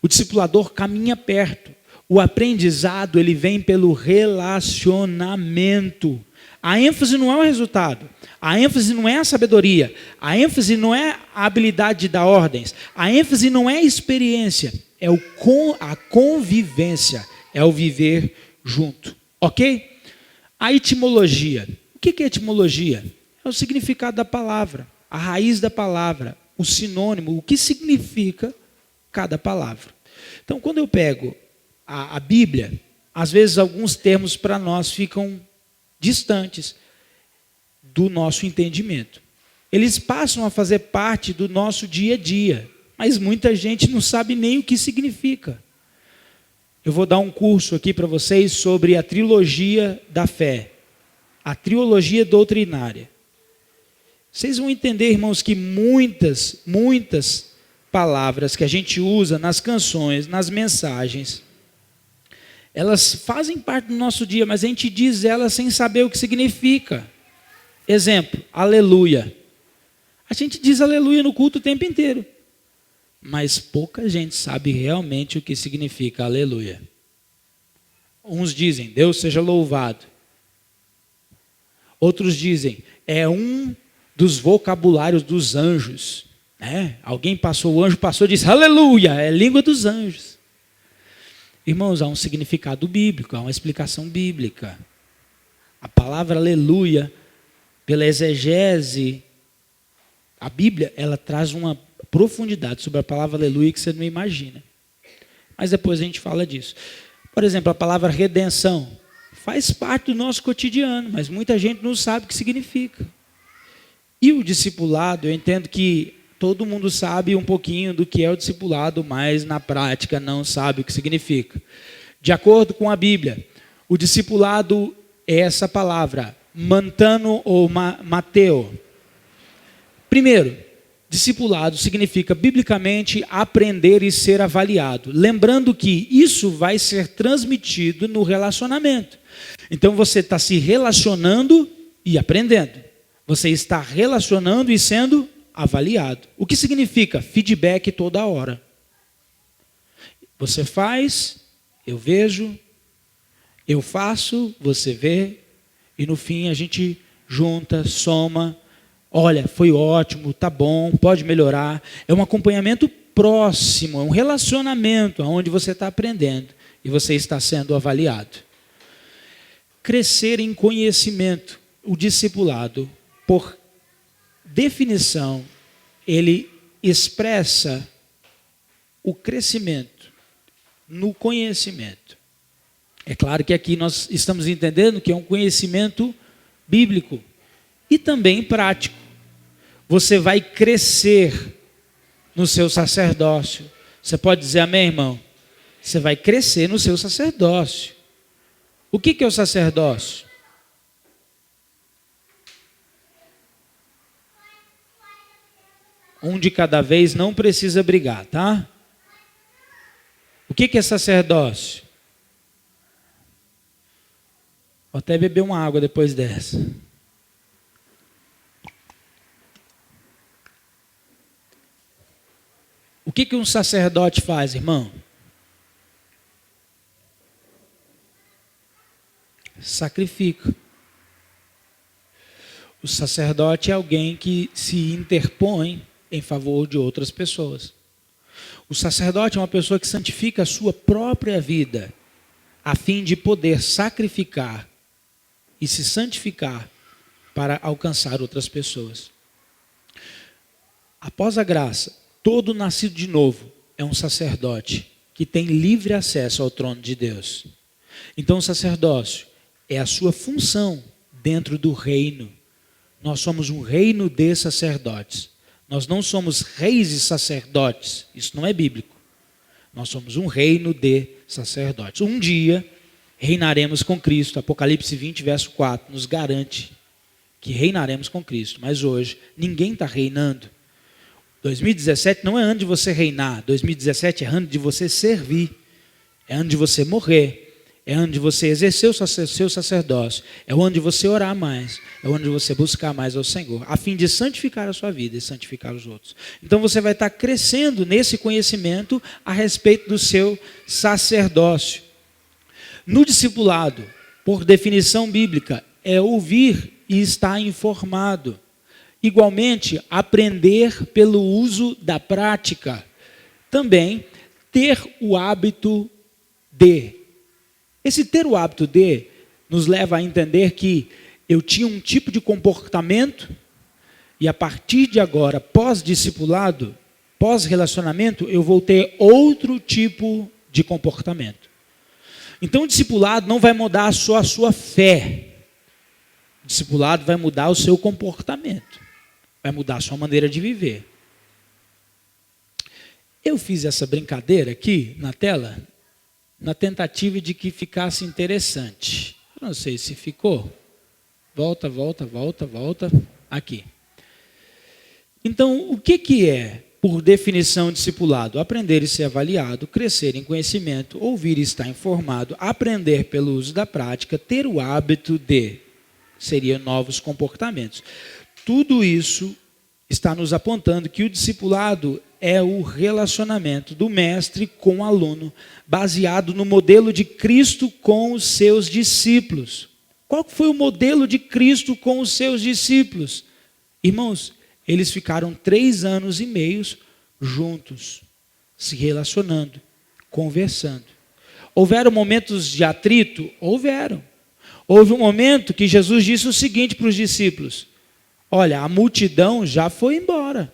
O discipulador caminha perto. O aprendizado, ele vem pelo relacionamento. A ênfase não é o resultado. A ênfase não é a sabedoria. A ênfase não é a habilidade de dar ordens. A ênfase não é a experiência. É a convivência. É o viver junto. Ok? A etimologia. O que é etimologia? É o significado da palavra. A raiz da palavra. O sinônimo. O que significa cada palavra. Então, quando eu pego a Bíblia, às vezes alguns termos para nós ficam distantes do nosso entendimento. Eles passam a fazer parte do nosso dia a dia, mas muita gente não sabe nem o que significa. Eu vou dar um curso aqui para vocês sobre a trilogia da fé, a trilogia doutrinária. Vocês vão entender, irmãos, que muitas palavras que a gente usa nas canções, nas mensagens, elas fazem parte do nosso dia, mas a gente diz elas sem saber o que significa. Exemplo, aleluia. A gente diz aleluia no culto o tempo inteiro, mas pouca gente sabe realmente o que significa aleluia. Uns dizem, Deus seja louvado. Outros dizem, é um dos vocabulários dos anjos. Alguém passou, o anjo passou e disse, aleluia, é língua dos anjos. Irmãos, há um significado bíblico, há uma explicação bíblica. A palavra aleluia, pela exegese, a Bíblia, ela traz uma profundidade sobre a palavra aleluia que você não imagina. Mas depois a gente fala disso. Por exemplo, a palavra redenção faz parte do nosso cotidiano, mas muita gente não sabe o que significa. E o discipulado, eu entendo que todo mundo sabe um pouquinho do que é o discipulado, mas na prática não sabe o que significa. De acordo com a Bíblia, o discipulado é essa palavra, mantano ou mateo. Primeiro, discipulado significa biblicamente aprender e ser avaliado. Lembrando que isso vai ser transmitido no relacionamento. Então você está se relacionando e aprendendo. Você está relacionando e sendo avaliado. O que significa? Feedback toda hora. Você faz, eu vejo, eu faço, você vê, e no fim a gente junta, soma, olha, foi ótimo, tá bom, pode melhorar. É um acompanhamento próximo, é um relacionamento onde você está aprendendo e você está sendo avaliado. Crescer em conhecimento, o discipulado, por definição, ele expressa o crescimento no conhecimento. É claro que aqui nós estamos entendendo que é um conhecimento bíblico e também prático. Você vai crescer no seu sacerdócio. Você pode dizer amém, irmão? Você vai crescer no seu sacerdócio. O que é o sacerdócio? Um de cada vez, não precisa brigar, tá? O que é sacerdócio? Vou até beber uma água depois dessa. O que um sacerdote faz, irmão? Sacrifica. O sacerdote é alguém que se interpõe em favor de outras pessoas. O sacerdote é uma pessoa que santifica a sua própria vida, a fim de poder sacrificar e se santificar para alcançar outras pessoas. Após a graça, todo nascido de novo é um sacerdote que tem livre acesso ao trono de Deus. Então o sacerdócio é a sua função dentro do reino. Nós somos um reino de sacerdotes. Nós não somos reis e sacerdotes. Isso não é bíblico. Nós somos um reino de sacerdotes. Um dia reinaremos com Cristo. Apocalipse 20, verso 4, nos garante que reinaremos com Cristo. Mas hoje, ninguém está reinando. 2017 não é ano de você reinar. 2017 é ano de você servir. É ano de você morrer. É ano de você exercer o seu sacerdócio. É o ano de você orar mais. É o ano de você buscar mais ao Senhor, a fim de santificar a sua vida e santificar os outros. Então você vai estar crescendo nesse conhecimento a respeito do seu sacerdócio. No discipulado, por definição bíblica, é ouvir e estar informado. Igualmente, aprender pelo uso da prática. Também, ter o hábito de. Esse ter o hábito de nos leva a entender que eu tinha um tipo de comportamento e a partir de agora, pós-discipulado, pós-relacionamento, eu vou ter outro tipo de comportamento. Então, o discipulado não vai mudar só a sua fé. O discipulado vai mudar o seu comportamento. Vai mudar a sua maneira de viver. Eu fiz essa brincadeira aqui na tela, na tentativa de que ficasse interessante. Eu não sei se ficou. Volta. Aqui. Então, o que é, por definição, discipulado? Aprender e ser avaliado, crescer em conhecimento, ouvir e estar informado, aprender pelo uso da prática, ter o hábito de, seria novos comportamentos. Tudo isso está nos apontando que o discipulado é o relacionamento do mestre com o aluno, baseado no modelo de Cristo com os seus discípulos. Qual foi o modelo de Cristo com os seus discípulos? Irmãos, eles ficaram 3 anos e meio juntos, se relacionando, conversando. Houveram momentos de atrito? Houveram. Houve um momento que Jesus disse o seguinte para os discípulos: olha, a multidão já foi embora.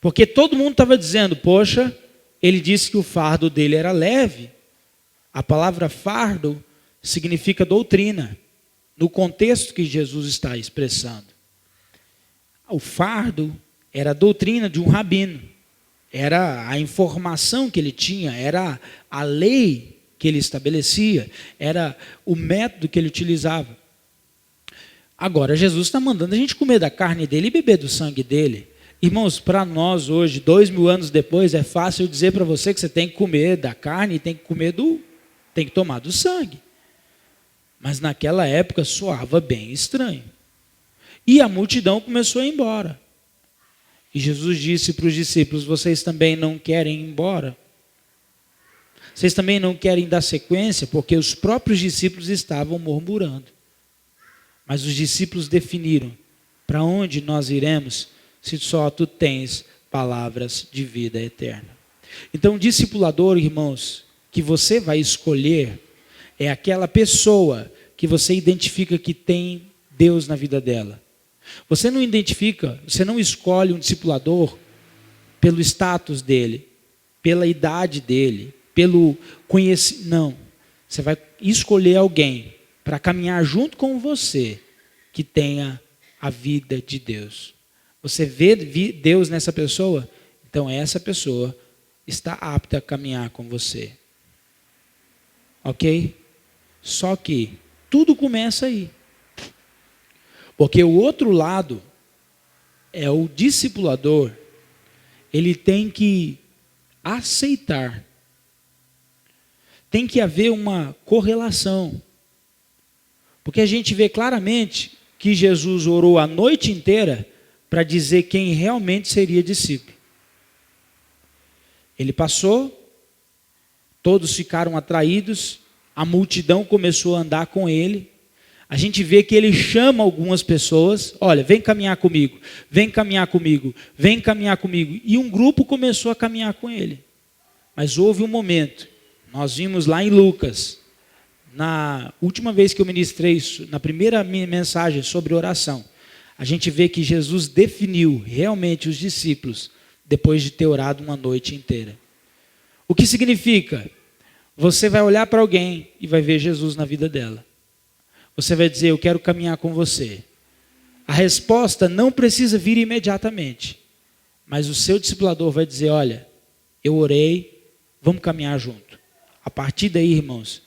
Porque todo mundo estava dizendo, poxa, ele disse que o fardo dele era leve. A palavra fardo significa doutrina, no contexto que Jesus está expressando. O fardo era a doutrina de um rabino, era a informação que ele tinha, era a lei que ele estabelecia, era o método que ele utilizava. Agora, Jesus está mandando a gente comer da carne dele e beber do sangue dele. Irmãos, para nós hoje, 2000 anos depois, é fácil dizer para você que você tem que comer da carne e tem que tomar do sangue. Mas naquela época soava bem estranho. E a multidão começou a ir embora. E Jesus disse para os discípulos: vocês também não querem ir embora? Vocês também não querem dar sequência? Porque os próprios discípulos estavam murmurando. Mas os discípulos definiram: para onde nós iremos se só tu tens palavras de vida eterna? Então, o discipulador, irmãos, que você vai escolher é aquela pessoa que você identifica que tem Deus na vida dela. Você não identifica, você não escolhe um discipulador pelo status dele, pela idade dele, pelo conhecimento. Não. Você vai escolher alguém para caminhar junto com você que tenha a vida de Deus. Você vê Deus nessa pessoa? Então essa pessoa está apta a caminhar com você. Ok? Só que tudo começa aí. Porque o outro lado é o discipulador. Ele tem que aceitar. Tem que haver uma correlação. Porque a gente vê claramente que Jesus orou a noite inteira para dizer quem realmente seria discípulo. Ele passou, todos ficaram atraídos, a multidão começou a andar com ele. A gente vê que ele chama algumas pessoas: olha, vem caminhar comigo, vem caminhar comigo, vem caminhar comigo. E um grupo começou a caminhar com ele. Mas houve um momento, nós vimos lá em Lucas, na última vez que eu ministrei isso, na primeira mensagem sobre oração, a gente vê que Jesus definiu realmente os discípulos depois de ter orado uma noite inteira. O que significa? Você vai olhar para alguém e vai ver Jesus na vida dela. Você vai dizer: eu quero caminhar com você. A resposta não precisa vir imediatamente. Mas o seu discipulador vai dizer: olha, eu orei, vamos caminhar junto. A partir daí, irmãos,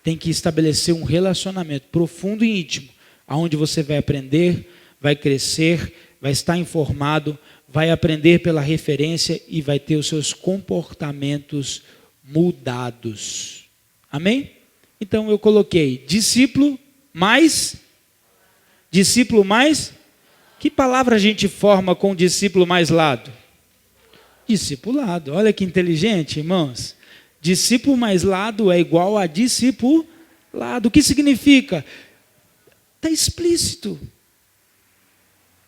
tem que estabelecer um relacionamento profundo e íntimo, onde você vai aprender, vai crescer, vai estar informado, vai aprender pela referência e vai ter os seus comportamentos mudados. Amém? Então eu coloquei discípulo mais. Que palavra a gente forma com discípulo mais lado? Discipulado. Olha que inteligente, irmãos. Discípulo mais lado é igual a discipulado. O que significa? Está explícito.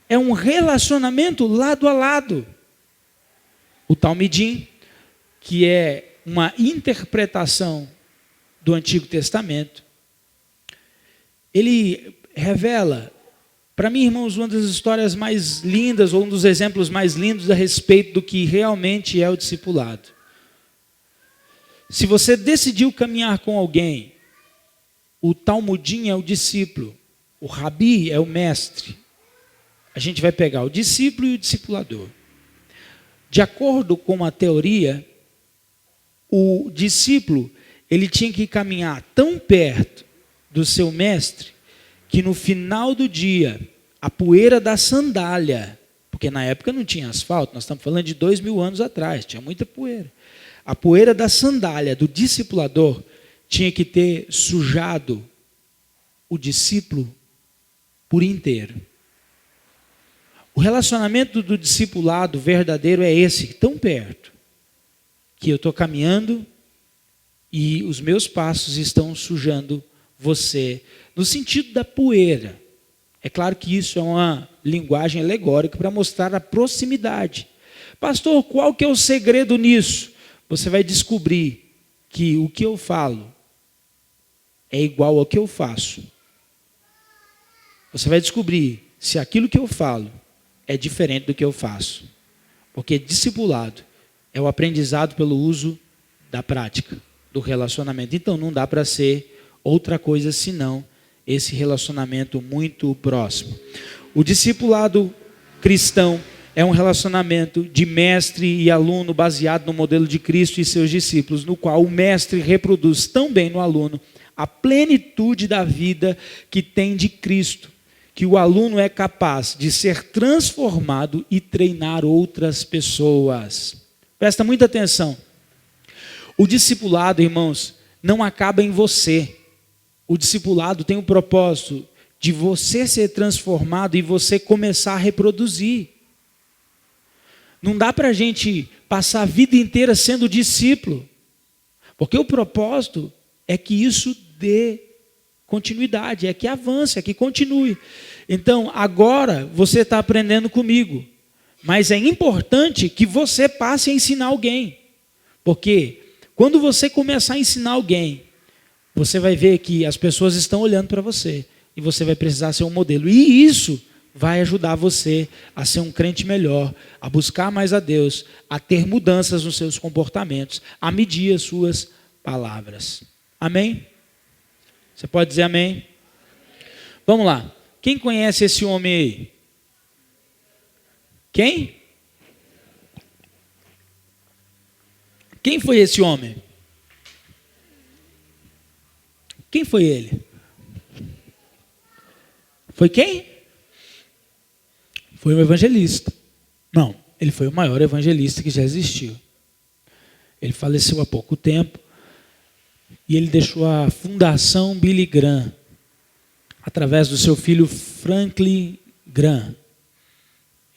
É um relacionamento lado a lado. O Talmidim, que é uma interpretação do Antigo Testamento, ele revela, para mim, irmãos, uma das histórias mais lindas, ou um dos exemplos mais lindos a respeito do que realmente é o discipulado. Se você decidiu caminhar com alguém, o Talmudim é o discípulo, o Rabi é o mestre. A gente vai pegar o discípulo e o discipulador. De acordo com a teoria, o discípulo, ele tinha que caminhar tão perto do seu mestre, que no final do dia, a poeira da sandália, porque na época não tinha asfalto, nós estamos falando de 2000 anos atrás, tinha muita poeira. A poeira da sandália do discipulador tinha que ter sujado o discípulo por inteiro. O relacionamento do discipulado verdadeiro é esse, tão perto, que eu estou caminhando e os meus passos estão sujando você, no sentido da poeira. É claro que isso é uma linguagem alegórica para mostrar a proximidade. Pastor, qual que é o segredo nisso? Você vai descobrir que o que eu falo é igual ao que eu faço. Você vai descobrir se aquilo que eu falo é diferente do que eu faço. Porque discipulado é o aprendizado pelo uso da prática, do relacionamento. Então não dá para ser outra coisa senão esse relacionamento muito próximo. O discipulado cristão é um relacionamento de mestre e aluno baseado no modelo de Cristo e seus discípulos, no qual o mestre reproduz tão bem no aluno a plenitude da vida que tem de Cristo, que o aluno é capaz de ser transformado e treinar outras pessoas. Presta muita atenção. O discipulado, irmãos, não acaba em você. O discipulado tem o propósito de você ser transformado e você começar a reproduzir. Não dá para a gente passar a vida inteira sendo discípulo, porque o propósito é que isso dê continuidade, é que avance, é que continue. Então, agora você está aprendendo comigo, mas é importante que você passe a ensinar alguém, porque quando você começar a ensinar alguém, você vai ver que as pessoas estão olhando para você e você vai precisar ser um modelo. E isso vai ajudar você a ser um crente melhor, a buscar mais a Deus, a ter mudanças nos seus comportamentos, a medir as suas palavras. Amém? Você pode dizer amém? Vamos lá. Quem conhece esse homem aí? Quem? Quem foi esse homem? Quem foi ele? Foi quem? Foi um evangelista. Não, ele foi o maior evangelista que já existiu. Ele faleceu há pouco tempo e ele deixou a Fundação Billy Graham, através do seu filho Franklin Graham.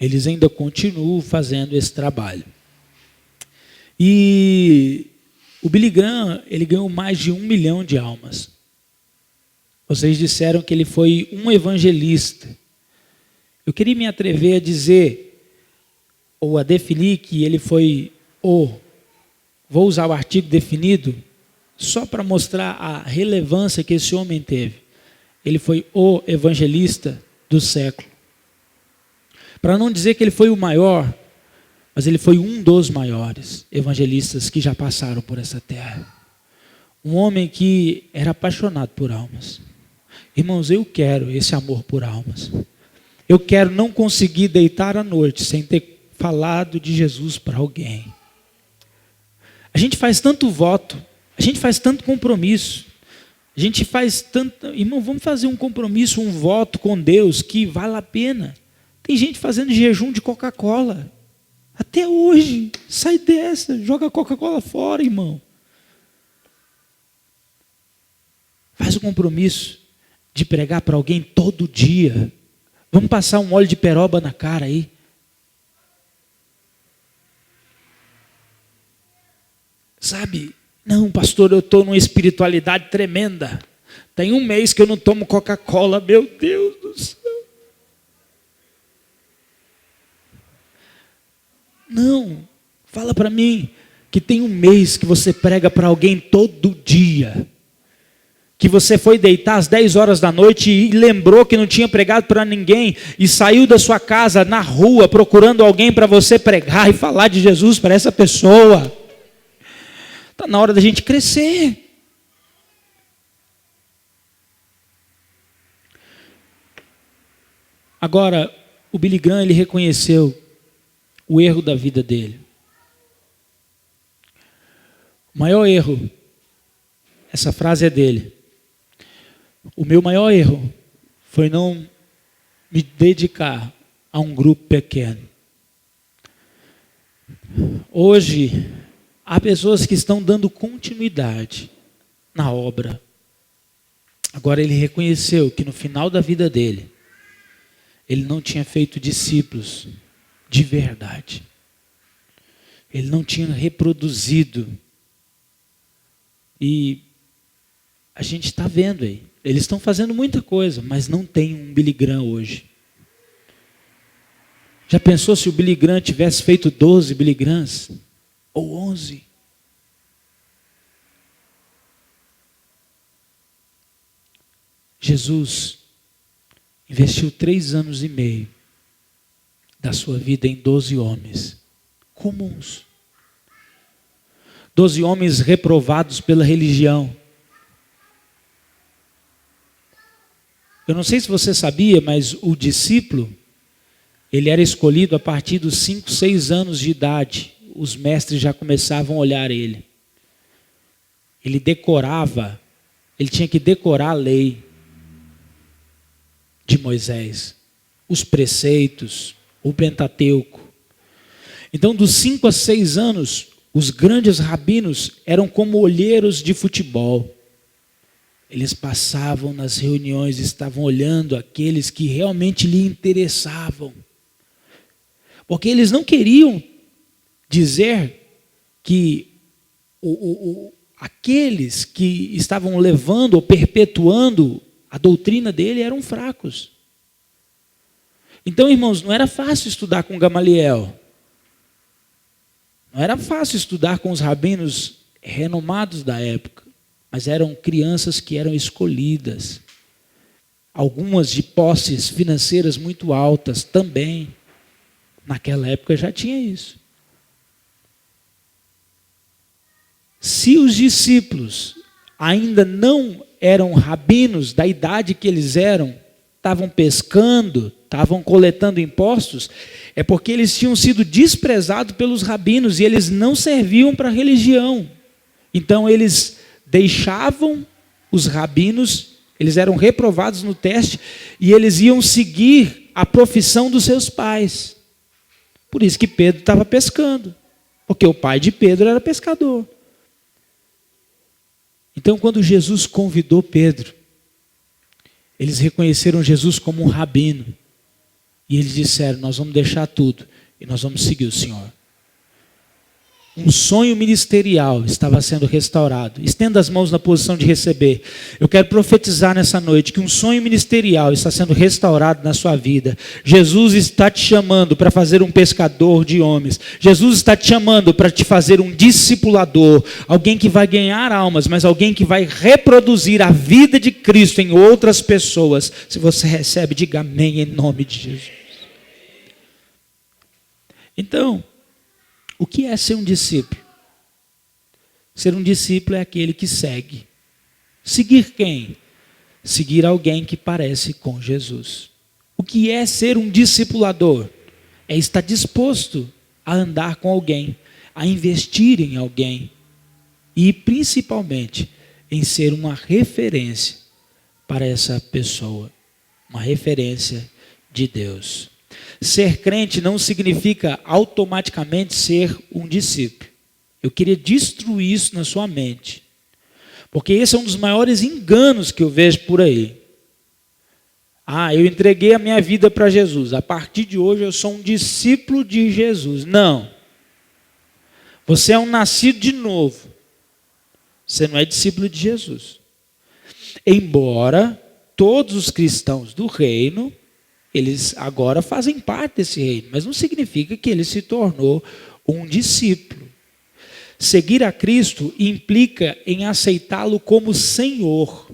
Eles ainda continuam fazendo esse trabalho. E o Billy Graham, ele ganhou mais de 1 milhão de almas. Vocês disseram que ele foi um evangelista. Eu queria me atrever a dizer, ou a definir que ele foi vou usar o artigo definido, só para mostrar a relevância que esse homem teve. Ele foi o evangelista do século. Para não dizer que ele foi o maior, mas ele foi um dos maiores evangelistas que já passaram por essa terra. Um homem que era apaixonado por almas. Irmãos, eu quero esse amor por almas. Eu quero não conseguir deitar à noite sem ter falado de Jesus para alguém. A gente faz tanto voto, a gente faz tanto compromisso, a gente faz tanto... Irmão, vamos fazer um compromisso, um voto com Deus que vale a pena. Tem gente fazendo jejum de Coca-Cola. Até hoje, sai dessa, joga a Coca-Cola fora, irmão. Faz o compromisso de pregar para alguém todo dia. Vamos passar um óleo de peroba na cara aí. Sabe? Não, pastor, eu estou numa espiritualidade tremenda. Tem um mês que eu não tomo Coca-Cola, meu Deus do céu. Não, fala para mim que tem um mês que você prega para alguém todo dia. Que você foi deitar às 10 horas da noite e lembrou que não tinha pregado para ninguém e saiu da sua casa na rua procurando alguém para você pregar e falar de Jesus para essa pessoa. Está na hora da gente crescer. Agora, o Billy Graham, ele reconheceu o erro da vida dele. O maior erro, essa frase é dele. O meu maior erro foi não me dedicar a um grupo pequeno. Hoje, há pessoas que estão dando continuidade na obra. Agora ele reconheceu que no final da vida dele, ele não tinha feito discípulos de verdade. Ele não tinha reproduzido. E a gente está vendo aí. Eles estão fazendo muita coisa, mas não tem um Billy Graham hoje. Já pensou se o Billy Graham tivesse feito 12 Billy Grahams? Ou 11? Jesus investiu 3 anos e meio da sua vida em 12 homens comuns. 12 homens reprovados pela religião. Eu não sei se você sabia, mas o discípulo, ele era escolhido a partir dos 5, 6 anos de idade. Os mestres já começavam a olhar ele. Ele decorava, ele tinha que decorar a lei de Moisés, os preceitos, o Pentateuco. Então, dos 5 a 6 anos, os grandes rabinos eram como olheiros de futebol. Eles passavam nas reuniões, estavam olhando aqueles que realmente lhe interessavam. Porque eles não queriam dizer que aqueles que estavam levando ou perpetuando a doutrina dele eram fracos. Então, irmãos, não era fácil estudar com Gamaliel. Não era fácil estudar com os rabinos renomados da época. Mas eram crianças que eram escolhidas. Algumas de posses financeiras muito altas também. Naquela época já tinha isso. Se os discípulos ainda não eram rabinos da idade que eles eram, estavam pescando, estavam coletando impostos, é porque eles tinham sido desprezados pelos rabinos e eles não serviam para a religião. Então eles deixavam os rabinos, eles eram reprovados no teste e eles iam seguir a profissão dos seus pais. Por isso que Pedro estava pescando, porque o pai de Pedro era pescador. Então, quando Jesus convidou Pedro, eles reconheceram Jesus como um rabino. E eles disseram, nós vamos deixar tudo e nós vamos seguir o Senhor. Um sonho ministerial estava sendo restaurado. Estenda as mãos na posição de receber. Eu quero profetizar nessa noite que um sonho ministerial está sendo restaurado na sua vida. Jesus está te chamando para fazer um pescador de homens. Jesus está te chamando para te fazer um discipulador. Alguém que vai ganhar almas, mas alguém que vai reproduzir a vida de Cristo em outras pessoas. Se você recebe, diga amém em nome de Jesus. Então, o que é ser um discípulo? Ser um discípulo é aquele que segue. Seguir quem? Seguir alguém que parece com Jesus. O que é ser um discipulador? É estar disposto a andar com alguém, a investir em alguém e principalmente em ser uma referência para essa pessoa, uma referência de Deus. Ser crente não significa automaticamente ser um discípulo. Eu queria destruir isso na sua mente. Porque esse é um dos maiores enganos que eu vejo por aí. Eu entreguei a minha vida para Jesus. A partir de hoje eu sou um discípulo de Jesus. Não. Você é um nascido de novo. Você não é discípulo de Jesus. Embora todos os cristãos do reino, eles agora fazem parte desse reino, mas não significa que ele se tornou um discípulo. Seguir a Cristo implica em aceitá-lo como Senhor.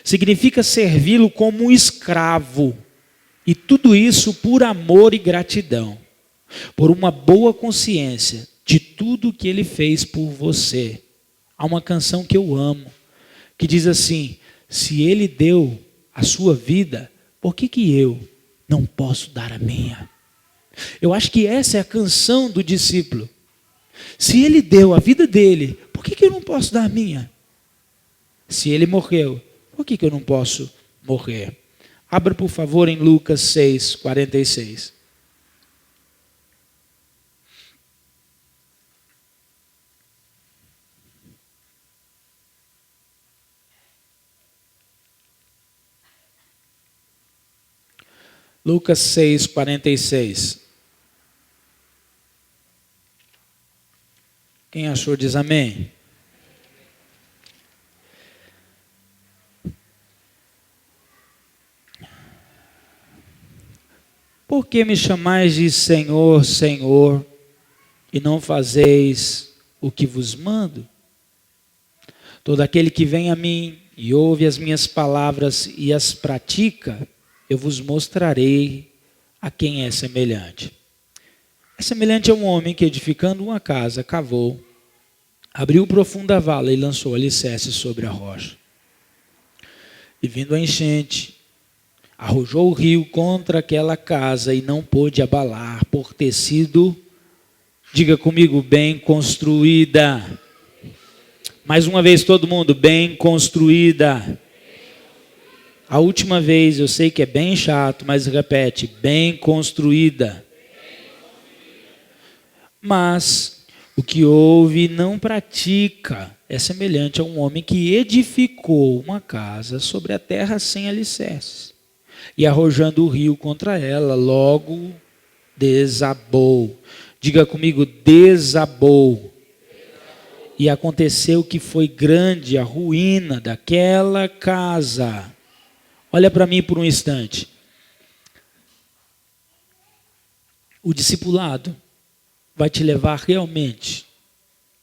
Significa servi-lo como um escravo. E tudo isso por amor e gratidão. Por uma boa consciência de tudo que ele fez por você. Há uma canção que eu amo, que diz assim: se ele deu a sua vida, por que eu não posso dar a minha? Eu acho que essa é a canção do discípulo. Se ele deu a vida dele, por que eu não posso dar a minha? Se ele morreu, por que eu não posso morrer? Abra, por favor, em Lucas 6, 46. Lucas 6, 46. Quem achou diz amém. Por que me chamais de Senhor, Senhor, e não fazeis o que vos mando? Todo aquele que vem a mim e ouve as minhas palavras e as pratica, eu vos mostrarei a quem é semelhante. É semelhante a um homem que, edificando uma casa, cavou, abriu profunda vala e lançou alicerce sobre a rocha. E vindo a enchente, arrojou o rio contra aquela casa e não pôde abalar, por ter sido, diga comigo, bem construída. Mais uma vez todo mundo, bem construída. A última vez, eu sei que é bem chato, mas repete, bem construída. Mas o que ouve e não pratica é semelhante a um homem que edificou uma casa sobre a terra sem alicerces. E arrojando o rio contra ela, logo desabou. Diga comigo, desabou. E aconteceu que foi grande a ruína daquela casa. Olha para mim por um instante. O discipulado vai te levar realmente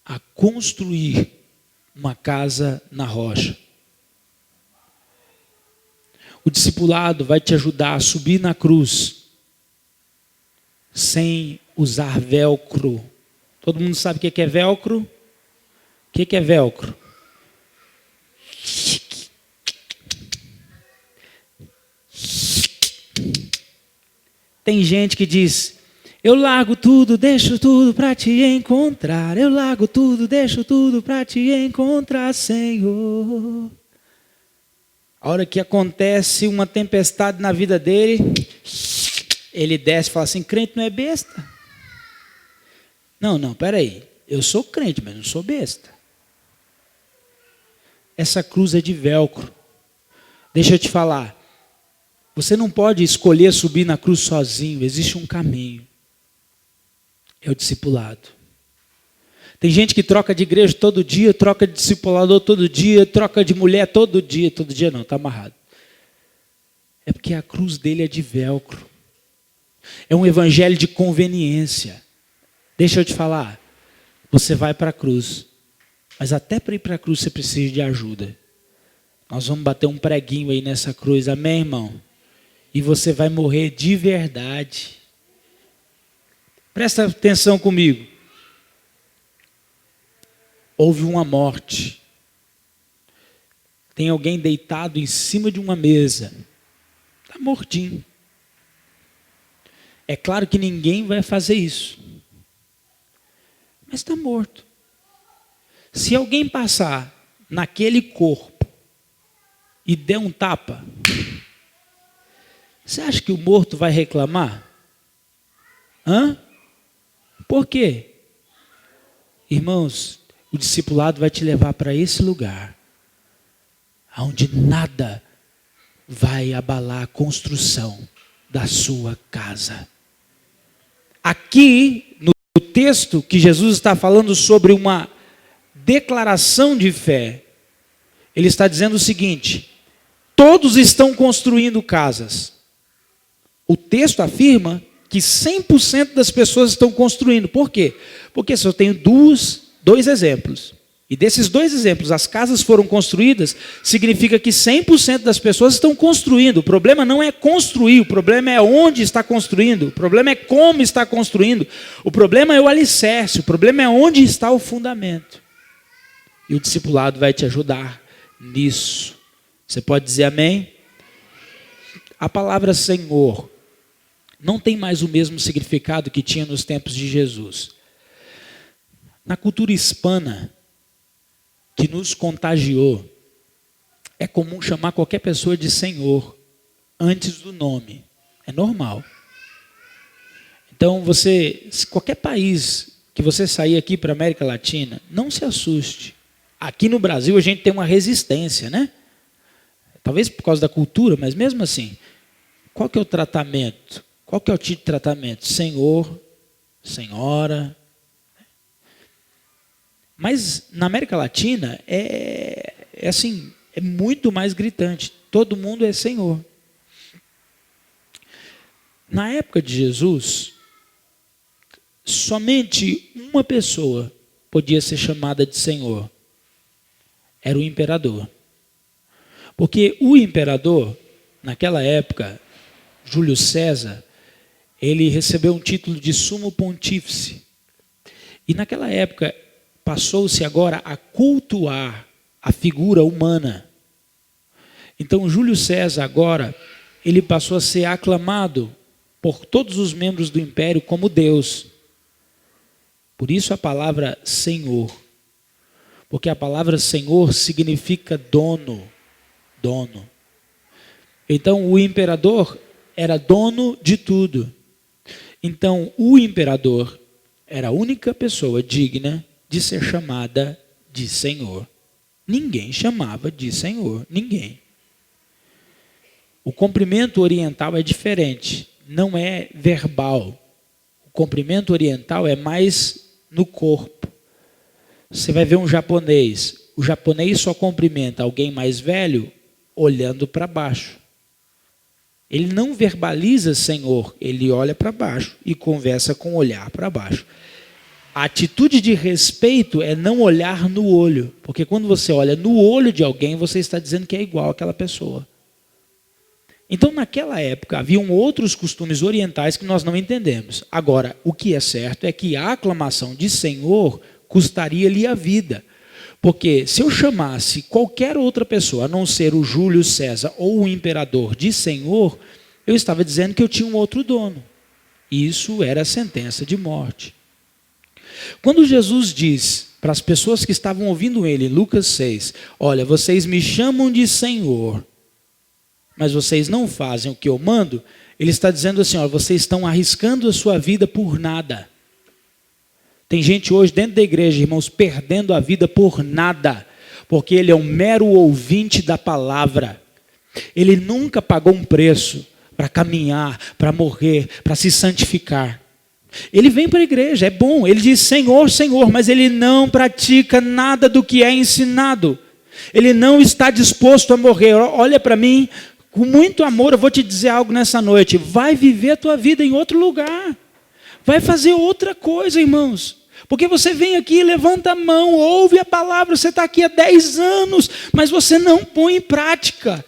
a construir uma casa na rocha. O discipulado vai te ajudar a subir na cruz sem usar velcro. Todo mundo sabe o que é velcro? O que é velcro? Tem gente que diz, eu largo tudo, deixo tudo para te encontrar. Eu largo tudo, deixo tudo para te encontrar, Senhor. A hora que acontece uma tempestade na vida dele, ele desce e fala assim, crente não é besta. Não, peraí. Eu sou crente, mas não sou besta. Essa cruz é de velcro. Deixa eu te falar. Você não pode escolher subir na cruz sozinho. Existe um caminho. É o discipulado. Tem gente que troca de igreja todo dia, troca de discipulador todo dia, troca de mulher todo dia. Todo dia não, está amarrado. É porque a cruz dele é de velcro. É um evangelho de conveniência. Deixa eu te falar. Você vai para a cruz. Mas até para ir para a cruz você precisa de ajuda. Nós vamos bater um preguinho aí nessa cruz. Amém, irmão? E você vai morrer de verdade. Presta atenção comigo. Houve uma morte. Tem alguém deitado em cima de uma mesa. Está mortinho. É claro que ninguém vai fazer isso. Mas está morto. Se alguém passar naquele corpo e der um tapa, você acha que o morto vai reclamar? Por quê? Irmãos, o discipulado vai te levar para esse lugar, onde nada vai abalar a construção da sua casa. Aqui, no texto que Jesus está falando sobre uma declaração de fé, ele está dizendo o seguinte: todos estão construindo casas. O texto afirma que 100% das pessoas estão construindo. Por quê? Porque se eu tenho dois exemplos, e desses dois exemplos as casas foram construídas, significa que 100% das pessoas estão construindo. O problema não é construir, o problema é onde está construindo, o problema é como está construindo, o problema é o alicerce, o problema é onde está o fundamento. E o discipulado vai te ajudar nisso. Você pode dizer amém? A palavra Senhor não tem mais o mesmo significado que tinha nos tempos de Jesus. Na cultura hispana, que nos contagiou, é comum chamar qualquer pessoa de Senhor antes do nome. É normal. Então, qualquer país que você sair aqui para a América Latina, não se assuste. Aqui no Brasil a gente tem uma resistência, né? Talvez por causa da cultura, mas mesmo assim, qual que é o tratamento? Qual que é o tipo de tratamento? Senhor, senhora. Mas na América Latina é muito mais gritante. Todo mundo é Senhor. Na época de Jesus, somente uma pessoa podia ser chamada de Senhor. Era o imperador. Porque o imperador, naquela época, Júlio César, ele recebeu um título de sumo pontífice. E naquela época, passou-se agora a cultuar a figura humana. Então, Júlio César agora, ele passou a ser aclamado por todos os membros do império como Deus. Por isso a palavra Senhor. Porque a palavra Senhor significa dono. Dono. Então, o imperador era dono de tudo. Então, o imperador era a única pessoa digna de ser chamada de Senhor. Ninguém chamava de Senhor, ninguém. O cumprimento oriental é diferente, não é verbal. O cumprimento oriental é mais no corpo. Você vai ver um japonês, o japonês só cumprimenta alguém mais velho olhando para baixo. Ele não verbaliza Senhor, ele olha para baixo e conversa com o olhar para baixo. A atitude de respeito é não olhar no olho, porque quando você olha no olho de alguém, você está dizendo que é igual àquela pessoa. Então, naquela época, haviam outros costumes orientais que nós não entendemos. Agora, o que é certo é que a aclamação de Senhor custaria-lhe a vida. Porque se eu chamasse qualquer outra pessoa, a não ser o Júlio César ou o imperador de Senhor, eu estava dizendo que eu tinha um outro dono. Isso era sentença de morte. Quando Jesus diz para as pessoas que estavam ouvindo ele, em Lucas 6, olha, vocês me chamam de Senhor, mas vocês não fazem o que eu mando, ele está dizendo assim, olha, vocês estão arriscando a sua vida por nada. Tem gente hoje dentro da igreja, irmãos, perdendo a vida por nada, porque ele é um mero ouvinte da palavra. Ele nunca pagou um preço para caminhar, para morrer, para se santificar. Ele vem para a igreja, é bom, ele diz Senhor, Senhor, mas ele não pratica nada do que é ensinado. Ele não está disposto a morrer. Olha para mim, com muito amor, eu vou te dizer algo nessa noite. Vai viver a tua vida em outro lugar. Vai fazer outra coisa, irmãos. Porque você vem aqui, levanta a mão, ouve a palavra, você está aqui há 10 anos, mas você não põe em prática.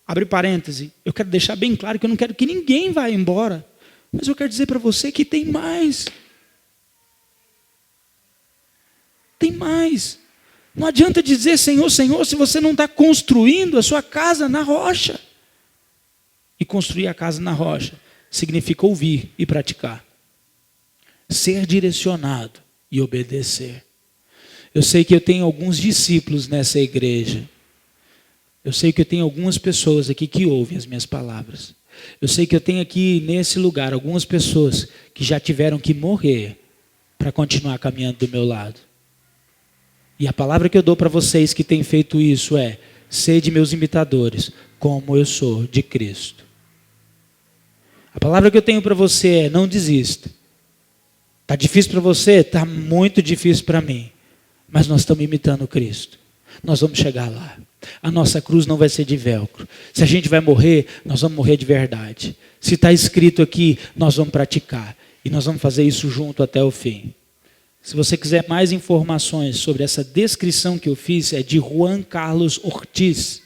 Abre parêntese, eu quero deixar bem claro que eu não quero que ninguém vá embora. Mas eu quero dizer para você que tem mais. Tem mais. Não adianta dizer Senhor, Senhor, se você não está construindo a sua casa na rocha. E construir a casa na rocha significa ouvir e praticar. Ser direcionado e obedecer. Eu sei que eu tenho alguns discípulos nessa igreja. Eu sei que eu tenho algumas pessoas aqui que ouvem as minhas palavras. Eu sei que eu tenho aqui nesse lugar algumas pessoas que já tiveram que morrer para continuar caminhando do meu lado. E a palavra que eu dou para vocês que têm feito isso é: sede meus imitadores, como eu sou de Cristo. A palavra que eu tenho para você é: não desista. Está difícil para você? Está muito difícil para mim. Mas nós estamos imitando Cristo. nós vamos chegar lá. A nossa cruz não vai ser de velcro. Se a gente vai morrer, nós vamos morrer de verdade. Se está escrito aqui, nós vamos praticar. E nós vamos fazer isso junto até o fim. Se você quiser mais informações sobre essa descrição que eu fiz, é de Juan Carlos Ortiz.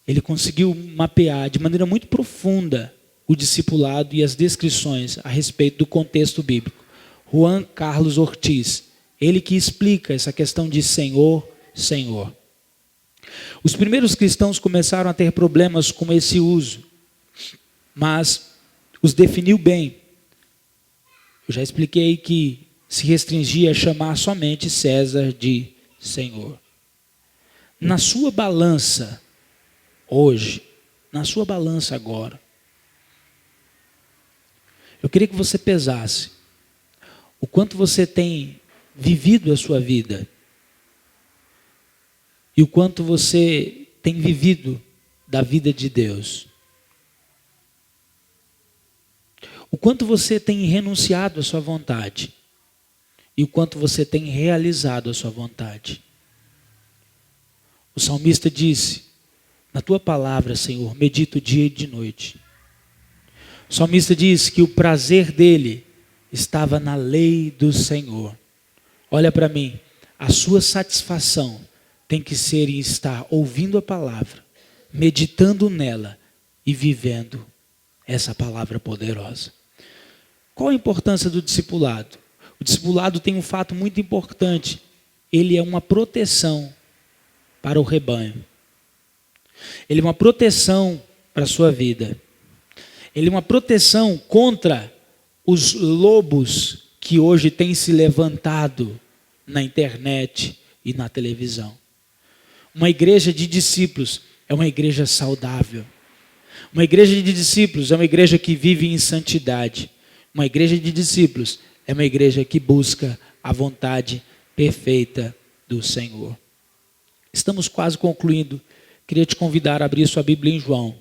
Ele conseguiu mapear de maneira muito profunda o discipulado e as descrições a respeito do contexto bíblico. Juan Carlos Ortiz, ele que explica essa questão de Senhor, Senhor. Os primeiros cristãos começaram a ter problemas com esse uso, mas os definiu bem. Eu já expliquei que se restringia a chamar somente César de Senhor. Na sua balança, hoje, na sua balança agora, eu queria que você pesasse o quanto você tem vivido a sua vida e o quanto você tem vivido da vida de Deus. O quanto você tem renunciado à sua vontade e o quanto você tem realizado a sua vontade. O salmista disse: na tua palavra, Senhor, medito dia e de noite. O salmista disse que o prazer dele estava na lei do Senhor. Olha para mim, a sua satisfação tem que ser em estar ouvindo a palavra, meditando nela e vivendo essa palavra poderosa. Qual a importância do discipulado? O discipulado tem um fato muito importante. Ele é uma proteção para o rebanho. Ele é uma proteção para a sua vida. Ele é uma proteção contra os lobos que hoje têm se levantado na internet e na televisão. Uma igreja de discípulos é uma igreja saudável. Uma igreja de discípulos é uma igreja que vive em santidade. Uma igreja de discípulos é uma igreja que busca a vontade perfeita do Senhor. Estamos quase concluindo. Queria te convidar a abrir sua Bíblia em João,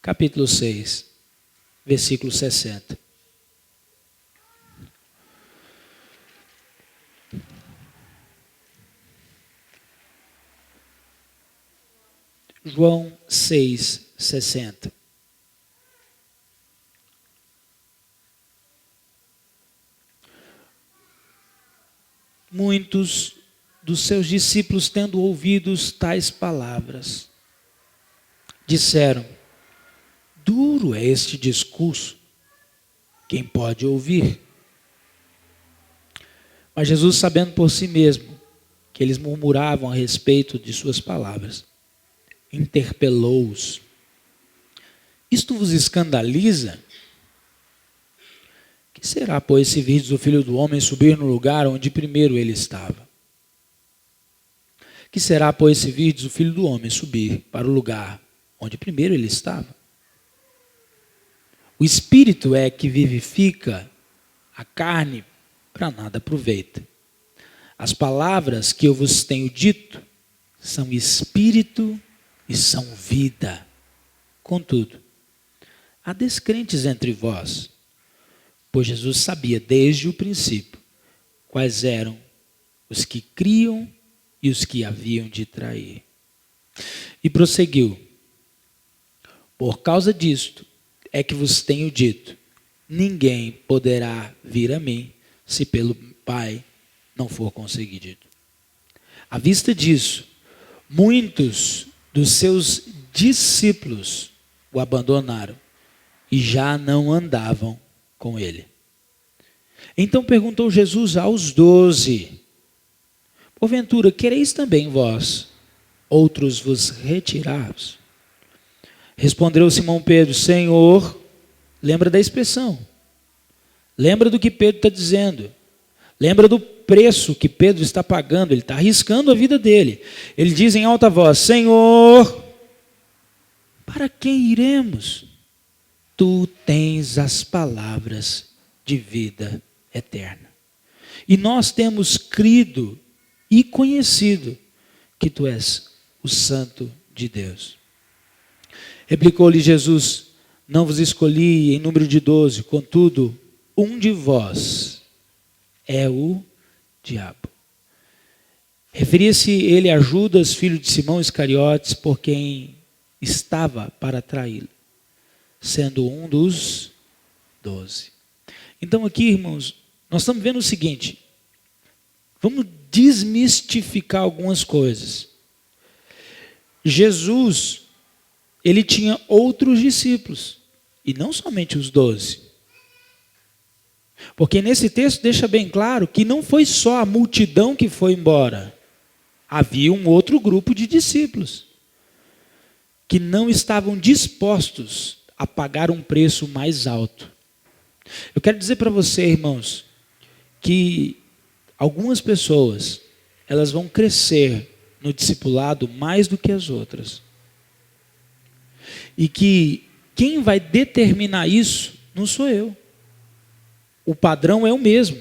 capítulo 6, versículo 60. João 6, 60. Muitos dos seus discípulos, tendo ouvido tais palavras, disseram: duro é este discurso, quem pode ouvir? Mas Jesus, sabendo por si mesmo que eles murmuravam a respeito de suas palavras, interpelou-os: isto vos escandaliza? Que será, pois, se virdes o Filho do Homem subir no lugar onde primeiro ele estava? Que será, pois, se virdes o Filho do Homem subir para o lugar onde primeiro ele estava? O Espírito é que vivifica, a carne para nada aproveita. As palavras que eu vos tenho dito são Espírito e são vida. Contudo, há descrentes entre vós, pois Jesus sabia desde o princípio quais eram os que criam e os que haviam de trair. E prosseguiu: por causa disto é que vos tenho dito, ninguém poderá vir a mim se pelo Pai não for concedido. À vista disso, muitos dos seus discípulos o abandonaram e já não andavam com ele. Então perguntou Jesus aos 12: porventura, quereis também vós outros vos retirados? Respondeu Simão Pedro: Senhor, lembra da expressão, lembra do que Pedro está dizendo, lembra do preço que Pedro está pagando, ele está arriscando a vida dele. Ele diz em alta voz: Senhor, para quem iremos? Tu tens as palavras de vida eterna. E nós temos crido e conhecido que tu és o Santo de Deus. Replicou-lhe Jesus: não vos escolhi em número de 12, contudo, um de vós é o diabo. Referia-se ele a Judas, filho de Simão Iscariotes, por quem estava para traí-lo, sendo um dos 12. Então aqui, irmãos, nós estamos vendo o seguinte, vamos desmistificar algumas coisas. Jesus, ele tinha outros discípulos, e não somente os 12. Porque nesse texto deixa bem claro que não foi só a multidão que foi embora. Havia um outro grupo de discípulos que não estavam dispostos a pagar um preço mais alto. Eu quero dizer para você, irmãos, que algumas pessoas, elas vão crescer no discipulado mais do que as outras. E que quem vai determinar isso não sou eu. O padrão é o mesmo.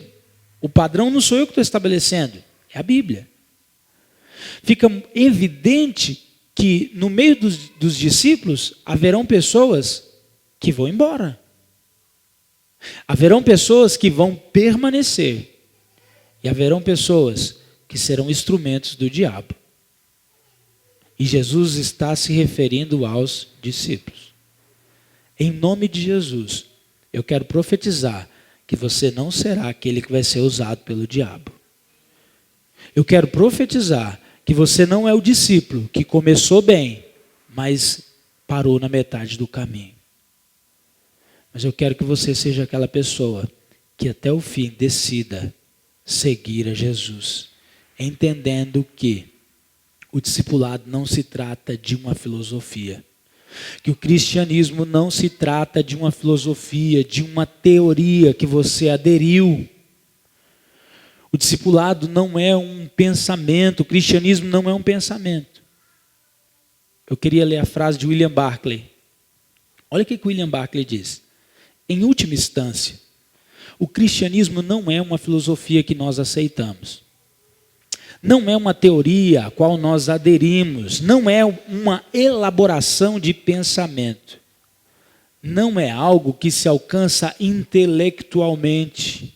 O padrão não sou eu que estou estabelecendo, é a Bíblia. Fica evidente que no meio dos discípulos haverão pessoas que vão embora. Haverão pessoas que vão permanecer. E haverão pessoas que serão instrumentos do diabo. E Jesus está se referindo aos discípulos. Em nome de Jesus, eu quero profetizar que você não será aquele que vai ser usado pelo diabo. Eu quero profetizar que você não é o discípulo que começou bem, mas parou na metade do caminho. Mas eu quero que você seja aquela pessoa que até o fim decida seguir a Jesus, entendendo que o discipulado não se trata de uma filosofia, que o cristianismo não se trata de uma filosofia, de uma teoria que você aderiu. O discipulado não é um pensamento, o cristianismo não é um pensamento. Eu queria ler a frase de William Barclay. Olha o que William Barclay diz. Em última instância, o cristianismo não é uma filosofia que nós aceitamos. Não é uma teoria a qual nós aderimos. Não é uma elaboração de pensamento. Não é algo que se alcança intelectualmente.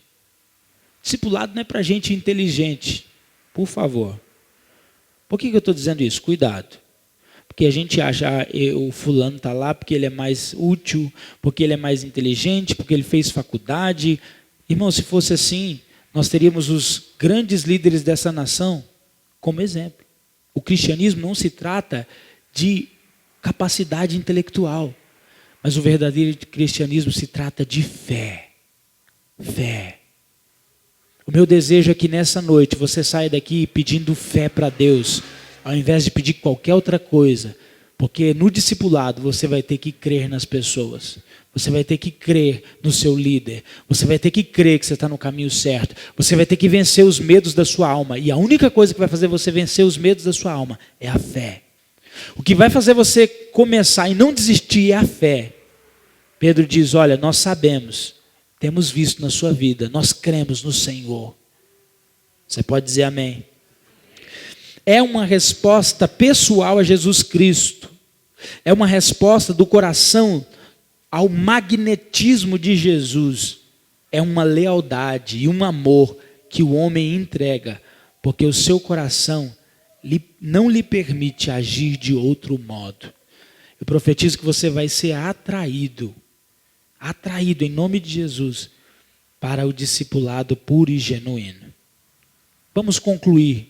Discipulado não é para gente inteligente, por favor. Por que eu estou dizendo isso? Cuidado. Porque a gente acha que o fulano está lá porque ele é mais útil, porque ele é mais inteligente, porque ele fez faculdade. Irmão, se fosse assim, nós teríamos os grandes líderes dessa nação como exemplo. O cristianismo não se trata de capacidade intelectual, mas o verdadeiro cristianismo se trata de fé. Fé. O meu desejo é que nessa noite você saia daqui pedindo fé para Deus, ao invés de pedir qualquer outra coisa, porque no discipulado você vai ter que crer nas pessoas, você vai ter que crer no seu líder, você vai ter que crer que você está no caminho certo, você vai ter que vencer os medos da sua alma, e a única coisa que vai fazer você vencer os medos da sua alma é a fé. O que vai fazer você começar e não desistir é a fé. Pedro diz, olha, nós sabemos, temos visto na sua vida, nós cremos no Senhor. Você pode dizer amém? É uma resposta pessoal a Jesus Cristo. É uma resposta do coração ao magnetismo de Jesus. É uma lealdade e um amor que o homem entrega, porque o seu coração não lhe permite agir de outro modo. Eu profetizo que você vai ser atraído em nome de Jesus, para o discipulado puro e genuíno. Vamos concluir.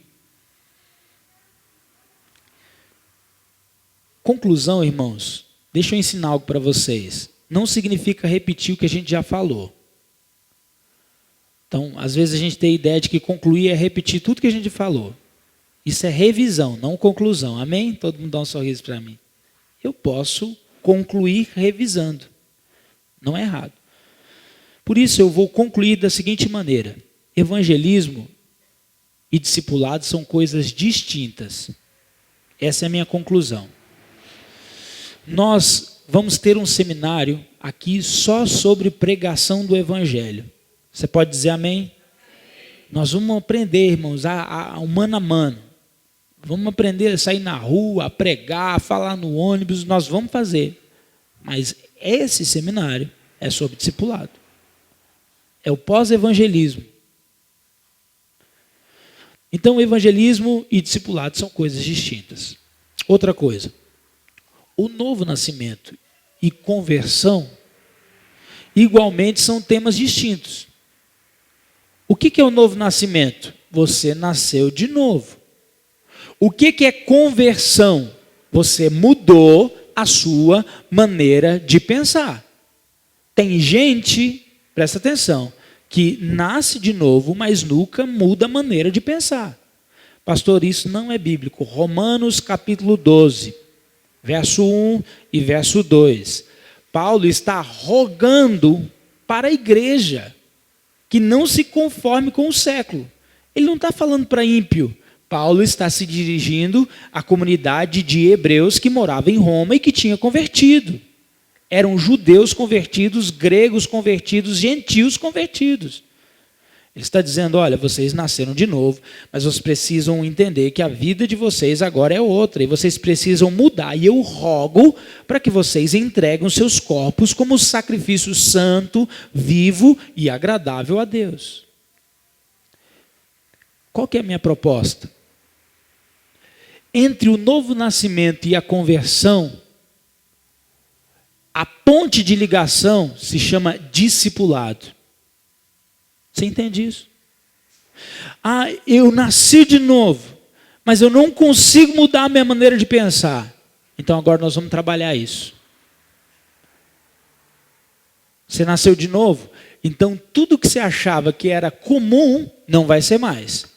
Conclusão, irmãos, deixa eu ensinar algo para vocês. Não significa repetir o que a gente já falou. Então, às vezes a gente tem a ideia de que concluir é repetir tudo que a gente falou. Isso é revisão, não conclusão. Amém? Todo mundo dá um sorriso para mim. Eu posso concluir revisando. Não é errado. Por isso eu vou concluir da seguinte maneira. Evangelismo e discipulado são coisas distintas. Essa é a minha conclusão. Nós vamos ter um seminário aqui só sobre pregação do Evangelho. Você pode dizer amém? Nós vamos aprender, irmãos, a mano a mano. Vamos aprender a sair na rua, a pregar, a falar no ônibus, nós vamos fazer. Mas esse seminário é sobre discipulado. É o pós-evangelismo. Então, evangelismo e discipulado são coisas distintas. Outra coisa, o novo nascimento e conversão igualmente são temas distintos. O que é o novo nascimento? Você nasceu de novo. O que é conversão? Você mudou a sua maneira de pensar. Tem gente, presta atenção, que nasce de novo, mas nunca muda a maneira de pensar. Pastor, isso não é bíblico. Romanos capítulo 12, verso 1 e verso 2. Paulo está rogando para a igreja que não se conforme com o século. Ele não está falando para ímpio. Paulo está se dirigindo à comunidade de hebreus que morava em Roma e que tinha convertido. Eram judeus convertidos, gregos convertidos, gentios convertidos. Ele está dizendo, olha, vocês nasceram de novo, mas vocês precisam entender que a vida de vocês agora é outra, e vocês precisam mudar. E eu rogo para que vocês entreguem os seus corpos como sacrifício santo, vivo e agradável a Deus. Qual que é a minha proposta? Entre o novo nascimento e a conversão, a ponte de ligação se chama discipulado. Você entende isso? Ah, eu nasci de novo, mas eu não consigo mudar a minha maneira de pensar. Então agora nós vamos trabalhar isso. Você nasceu de novo, então tudo que você achava que era comum não vai ser mais.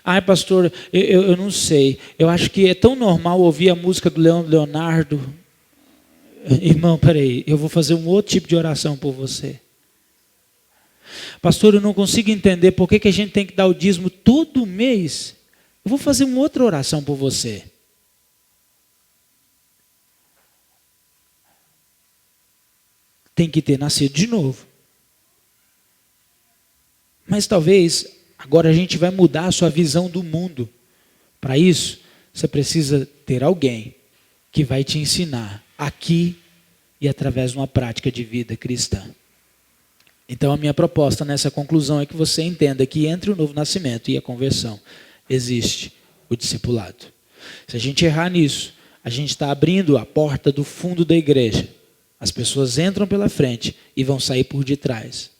Ai, pastor, eu não sei. Eu acho que é tão normal ouvir a música do Leonardo. Irmão, peraí, eu vou fazer um outro tipo de oração por você. Pastor, eu não consigo entender por que a gente tem que dar o dízimo todo mês. Eu vou fazer uma outra oração por você. Tem que ter nascido de novo. Mas talvez agora a gente vai mudar a sua visão do mundo. Para isso, você precisa ter alguém que vai te ensinar aqui e através de uma prática de vida cristã. Então a minha proposta nessa conclusão é que você entenda que entre o novo nascimento e a conversão existe o discipulado. Se a gente errar nisso, a gente está abrindo a porta do fundo da igreja. As pessoas entram pela frente e vão sair por detrás.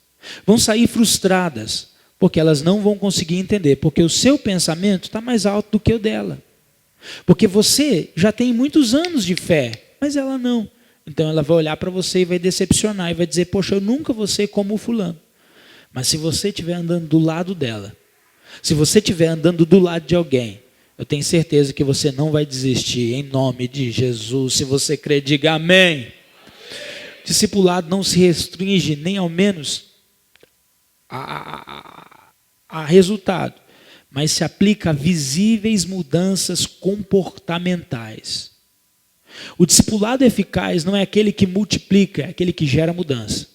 Vão sair frustradas, porque elas não vão conseguir entender, porque o seu pensamento está mais alto do que o dela. Porque você já tem muitos anos de fé, mas ela não. Então ela vai olhar para você e vai decepcionar e vai dizer, poxa, eu nunca vou ser como o fulano. Mas se você estiver andando do lado dela, se você estiver andando do lado de alguém, eu tenho certeza que você não vai desistir, em nome de Jesus. Se você crer, diga amém. Discipulado não se restringe nem ao menos a resultado, mas se aplica a visíveis mudanças comportamentais. O discipulado eficaz não é aquele que multiplica, é aquele que gera mudança.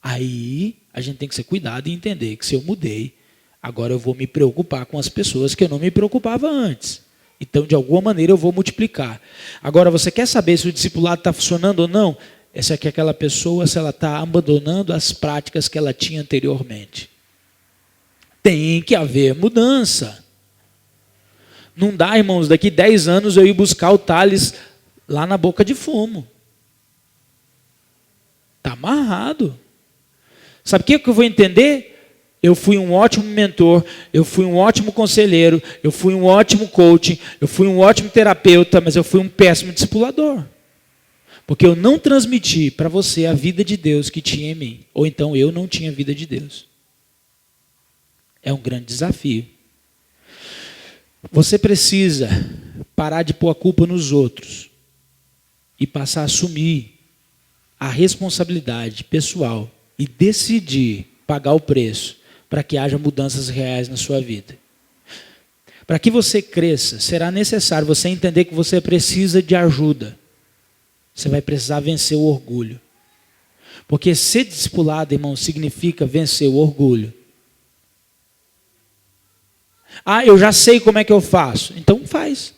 Aí a gente tem que ser cuidado e entender que se eu mudei, agora eu vou me preocupar com as pessoas que eu não me preocupava antes. Então, de alguma maneira, eu vou multiplicar. Agora, você quer saber se o discipulado está funcionando ou não? Essa aqui é aquela pessoa, se ela está abandonando as práticas que ela tinha anteriormente. Tem que haver mudança. Não dá, irmãos, daqui 10 anos eu ir buscar o Thales lá na boca de fumo. Está amarrado. Sabe o que eu vou entender? Eu fui um ótimo mentor, eu fui um ótimo conselheiro, eu fui um ótimo coach, eu fui um ótimo terapeuta, mas eu fui um péssimo discipulador. Porque eu não transmiti para você a vida de Deus que tinha em mim. Ou então eu não tinha a vida de Deus. É um grande desafio. Você precisa parar de pôr a culpa nos outros e passar a assumir a responsabilidade pessoal e decidir pagar o preço para que haja mudanças reais na sua vida. Para que você cresça, será necessário você entender que você precisa de ajuda. Você vai precisar vencer o orgulho. Porque ser discipulado, irmão, significa vencer o orgulho. Ah, eu já sei como é que eu faço. Então faz.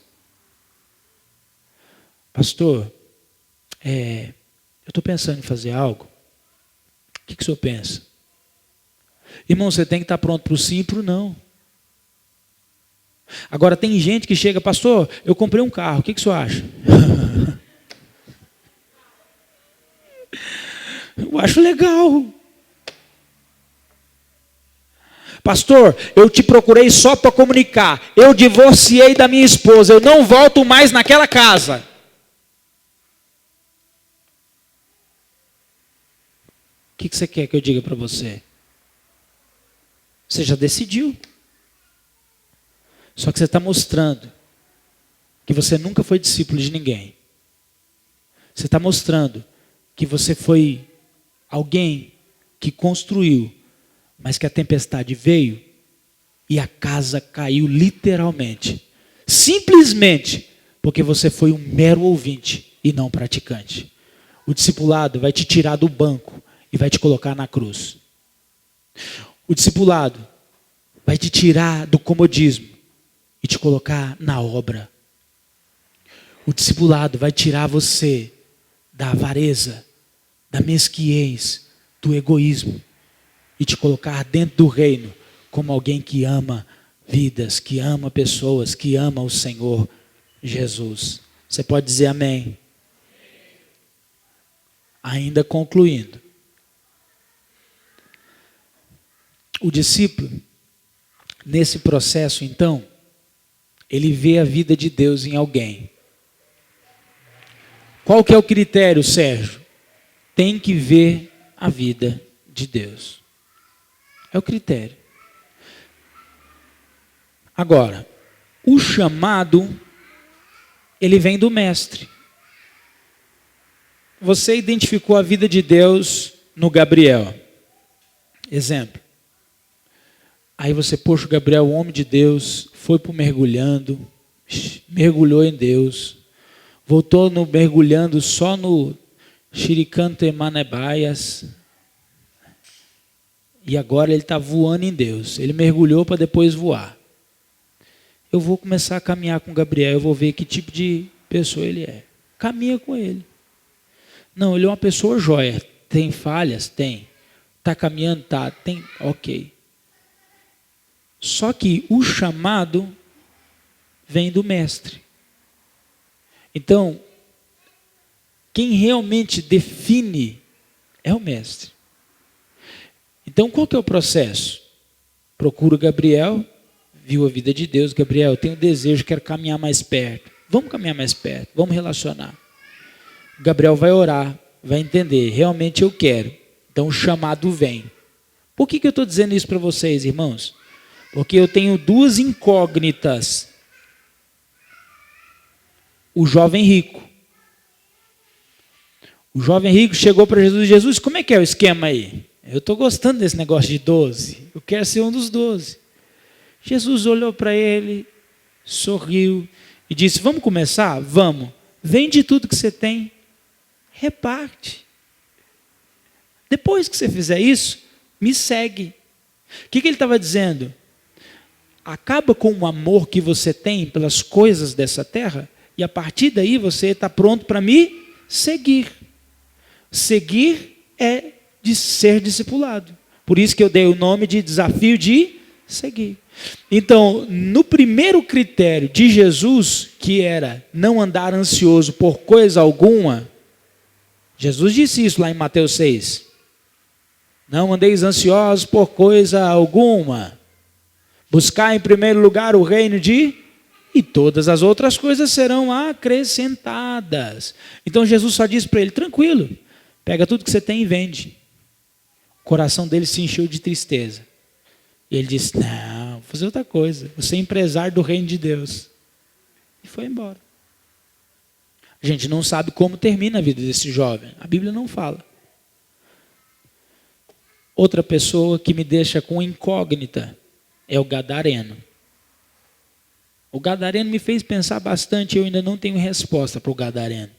Pastor, eu estou pensando em fazer algo. O que o senhor pensa? Irmão, você tem que estar pronto para o sim e para o não. Agora tem gente que chega, pastor, eu comprei um carro, o que o senhor acha? Eu acho legal. Pastor, eu te procurei só para comunicar. Eu divorciei da minha esposa, eu não volto mais naquela casa. O que você quer que eu diga para você? Você já decidiu. Só que você está mostrando que você nunca foi discípulo de ninguém. Você está mostrando que você foi alguém que construiu, mas que a tempestade veio e a casa caiu literalmente. Simplesmente porque você foi um mero ouvinte e não praticante. O discipulado vai te tirar do banco e vai te colocar na cruz. O discipulado vai te tirar do comodismo e te colocar na obra. O discipulado vai tirar você da avareza, da mesquinhez, do egoísmo e te colocar dentro do reino como alguém que ama vidas, que ama pessoas, que ama o Senhor Jesus. Você pode dizer amém? Ainda concluindo. O discípulo, nesse processo então, ele vê a vida de Deus em alguém. Qual que é o critério, Sérgio? Tem que ver a vida de Deus. É o critério. Agora, o chamado, ele vem do mestre. Você identificou a vida de Deus no Gabriel. Exemplo. Aí você, poxa, o Gabriel, o homem de Deus, foi para o mergulhando, mergulhou em Deus, voltou no mergulhando só no Shirikante Manebaias, e agora ele está voando em Deus. Ele mergulhou para depois voar. Eu vou começar a caminhar com o Gabriel, eu vou ver que tipo de pessoa ele é. Caminha com ele. Não, ele é uma pessoa jóia. Tem falhas? Tem. Está caminhando? Tá. Tem. Ok. Só que o chamado vem do mestre. Então, quem realmente define é o mestre. Então, qual que é o processo? Procura o Gabriel, viu a vida de Deus. Gabriel, eu tenho desejo, quero caminhar mais perto. Vamos caminhar mais perto, vamos relacionar. O Gabriel vai orar, vai entender, realmente eu quero. Então, o chamado vem. Por que eu estou dizendo isso para vocês, irmãos? Porque eu tenho duas incógnitas. O jovem rico. O jovem rico chegou para Jesus. Jesus, como é que é o esquema aí? Eu estou gostando desse negócio de 12. Eu quero ser um dos 12. Jesus olhou para ele, sorriu e disse, vamos começar? Vamos. Vende tudo que você tem. Reparte. Depois que você fizer isso, me segue. O que ele estava dizendo? Acaba com o amor que você tem pelas coisas dessa terra e a partir daí você está pronto para me seguir. Seguir é de ser discipulado. Por isso que eu dei o nome de desafio de seguir. Então, no primeiro critério de Jesus, que era não andar ansioso por coisa alguma, Jesus disse isso lá em Mateus 6. Não andeis ansiosos por coisa alguma. Buscar em primeiro lugar o reino de... E todas as outras coisas serão acrescentadas. Então Jesus só disse para ele, tranquilo, pega tudo que você tem e vende. O coração dele se encheu de tristeza. E ele disse, não, vou fazer outra coisa. Vou ser empresário do reino de Deus. E foi embora. A gente não sabe como termina a vida desse jovem. A Bíblia não fala. Outra pessoa que me deixa com incógnita é o gadareno. O gadareno me fez pensar bastante, eu ainda não tenho resposta para o gadareno.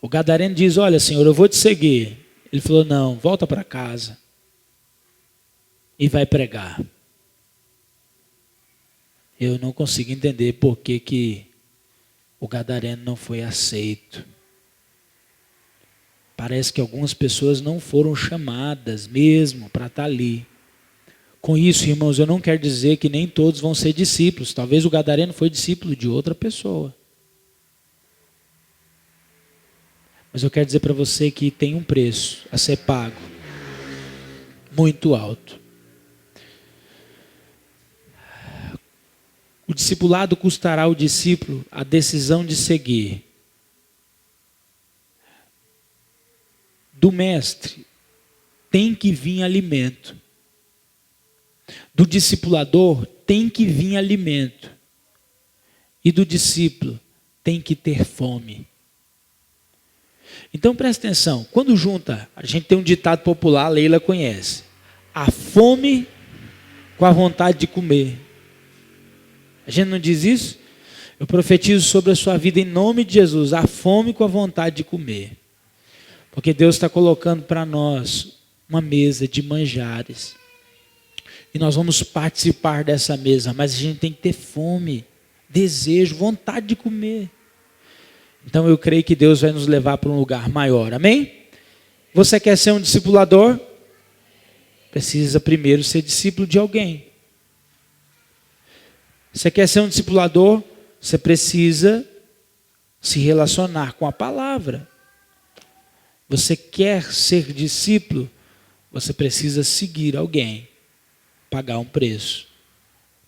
O gadareno diz, olha Senhor, eu vou te seguir. Ele falou, não, volta para casa e vai pregar. Eu não consigo entender por que o gadareno não foi aceito. Parece que algumas pessoas não foram chamadas mesmo para estar ali. Com isso, irmãos, eu não quero dizer que nem todos vão ser discípulos. Talvez o gadareno foi discípulo de outra pessoa. Mas eu quero dizer para você que tem um preço a ser pago, muito alto. O discipulado custará ao discípulo a decisão de seguir. Do mestre tem que vir alimento. Do discipulador tem que vir alimento. E do discípulo tem que ter fome. Então presta atenção, quando junta, a gente tem um ditado popular, a Leila conhece. A fome com a vontade de comer. A gente não diz isso? Eu profetizo sobre a sua vida em nome de Jesus, a fome com a vontade de comer. Porque Deus está colocando para nós uma mesa de manjares. E nós vamos participar dessa mesa, mas a gente tem que ter fome, desejo, vontade de comer. Então eu creio que Deus vai nos levar para um lugar maior, amém? Você quer ser um discipulador? Precisa primeiro ser discípulo de alguém. Você quer ser um discipulador? Você precisa se relacionar com a palavra. Você quer ser discípulo? Você precisa seguir alguém, pagar um preço,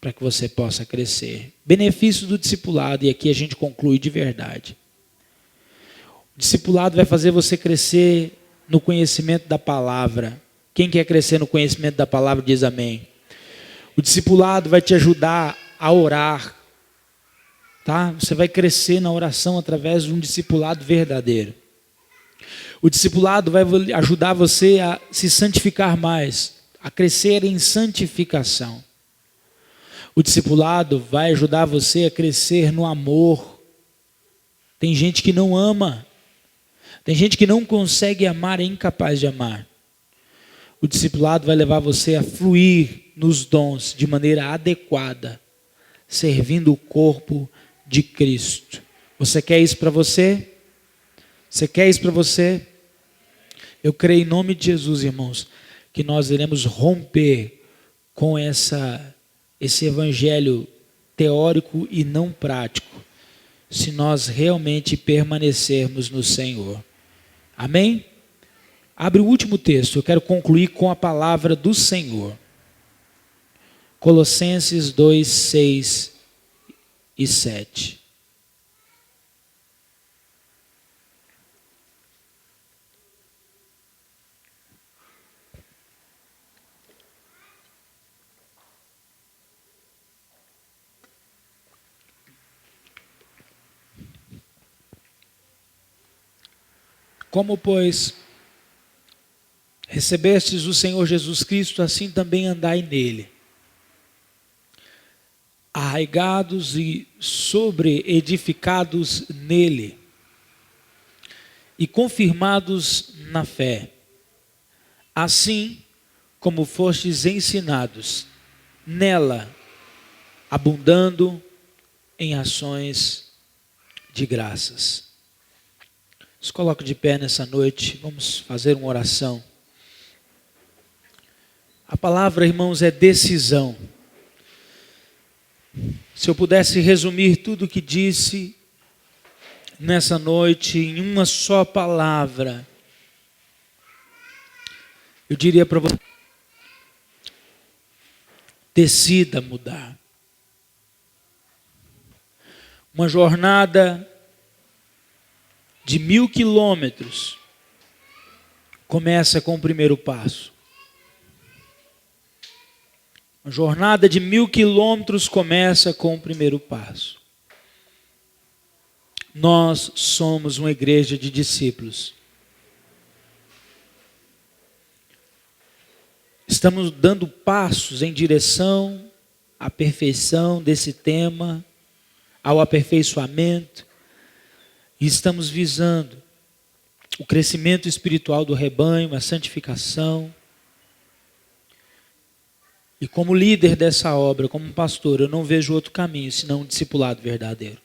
para que você possa crescer. Benefício do discipulado, e aqui a gente conclui de verdade. O discipulado vai fazer você crescer no conhecimento da palavra. Quem quer crescer no conhecimento da palavra diz amém. O discipulado vai te ajudar a orar. Tá? Você vai crescer na oração através de um discipulado verdadeiro. O discipulado vai ajudar você a se santificar mais, a crescer em santificação. O discipulado vai ajudar você a crescer no amor. Tem gente que não ama. Tem gente que não consegue amar, é incapaz de amar. O discipulado vai levar você a fluir nos dons de maneira adequada, servindo o corpo de Cristo. Você quer isso para você? Você quer isso para você? Eu creio em nome de Jesus, irmãos, que nós iremos romper com esse evangelho teórico e não prático, se nós realmente permanecermos no Senhor. Amém? Abre o último texto, eu quero concluir com a palavra do Senhor. Colossenses 2, 6 e 7. Como, pois, recebestes o Senhor Jesus Cristo, assim também andai nele, arraigados e sobreedificados nele, e confirmados na fé, assim como fostes ensinados, nela, abundando em ações de graças. Se coloque de pé nessa noite, vamos fazer uma oração. A palavra, irmãos, é decisão. Se eu pudesse resumir tudo o que disse nessa noite em uma só palavra, eu diria para você: decida mudar. Uma jornada de 1000 quilômetros começa com o primeiro passo. Uma jornada de 1000 quilômetros começa com o primeiro passo. Nós somos uma igreja de discípulos. Estamos dando passos em direção à perfeição desse tema, ao aperfeiçoamento, e estamos visando o crescimento espiritual do rebanho, a santificação. E como líder dessa obra, como pastor, eu não vejo outro caminho senão um discipulado verdadeiro.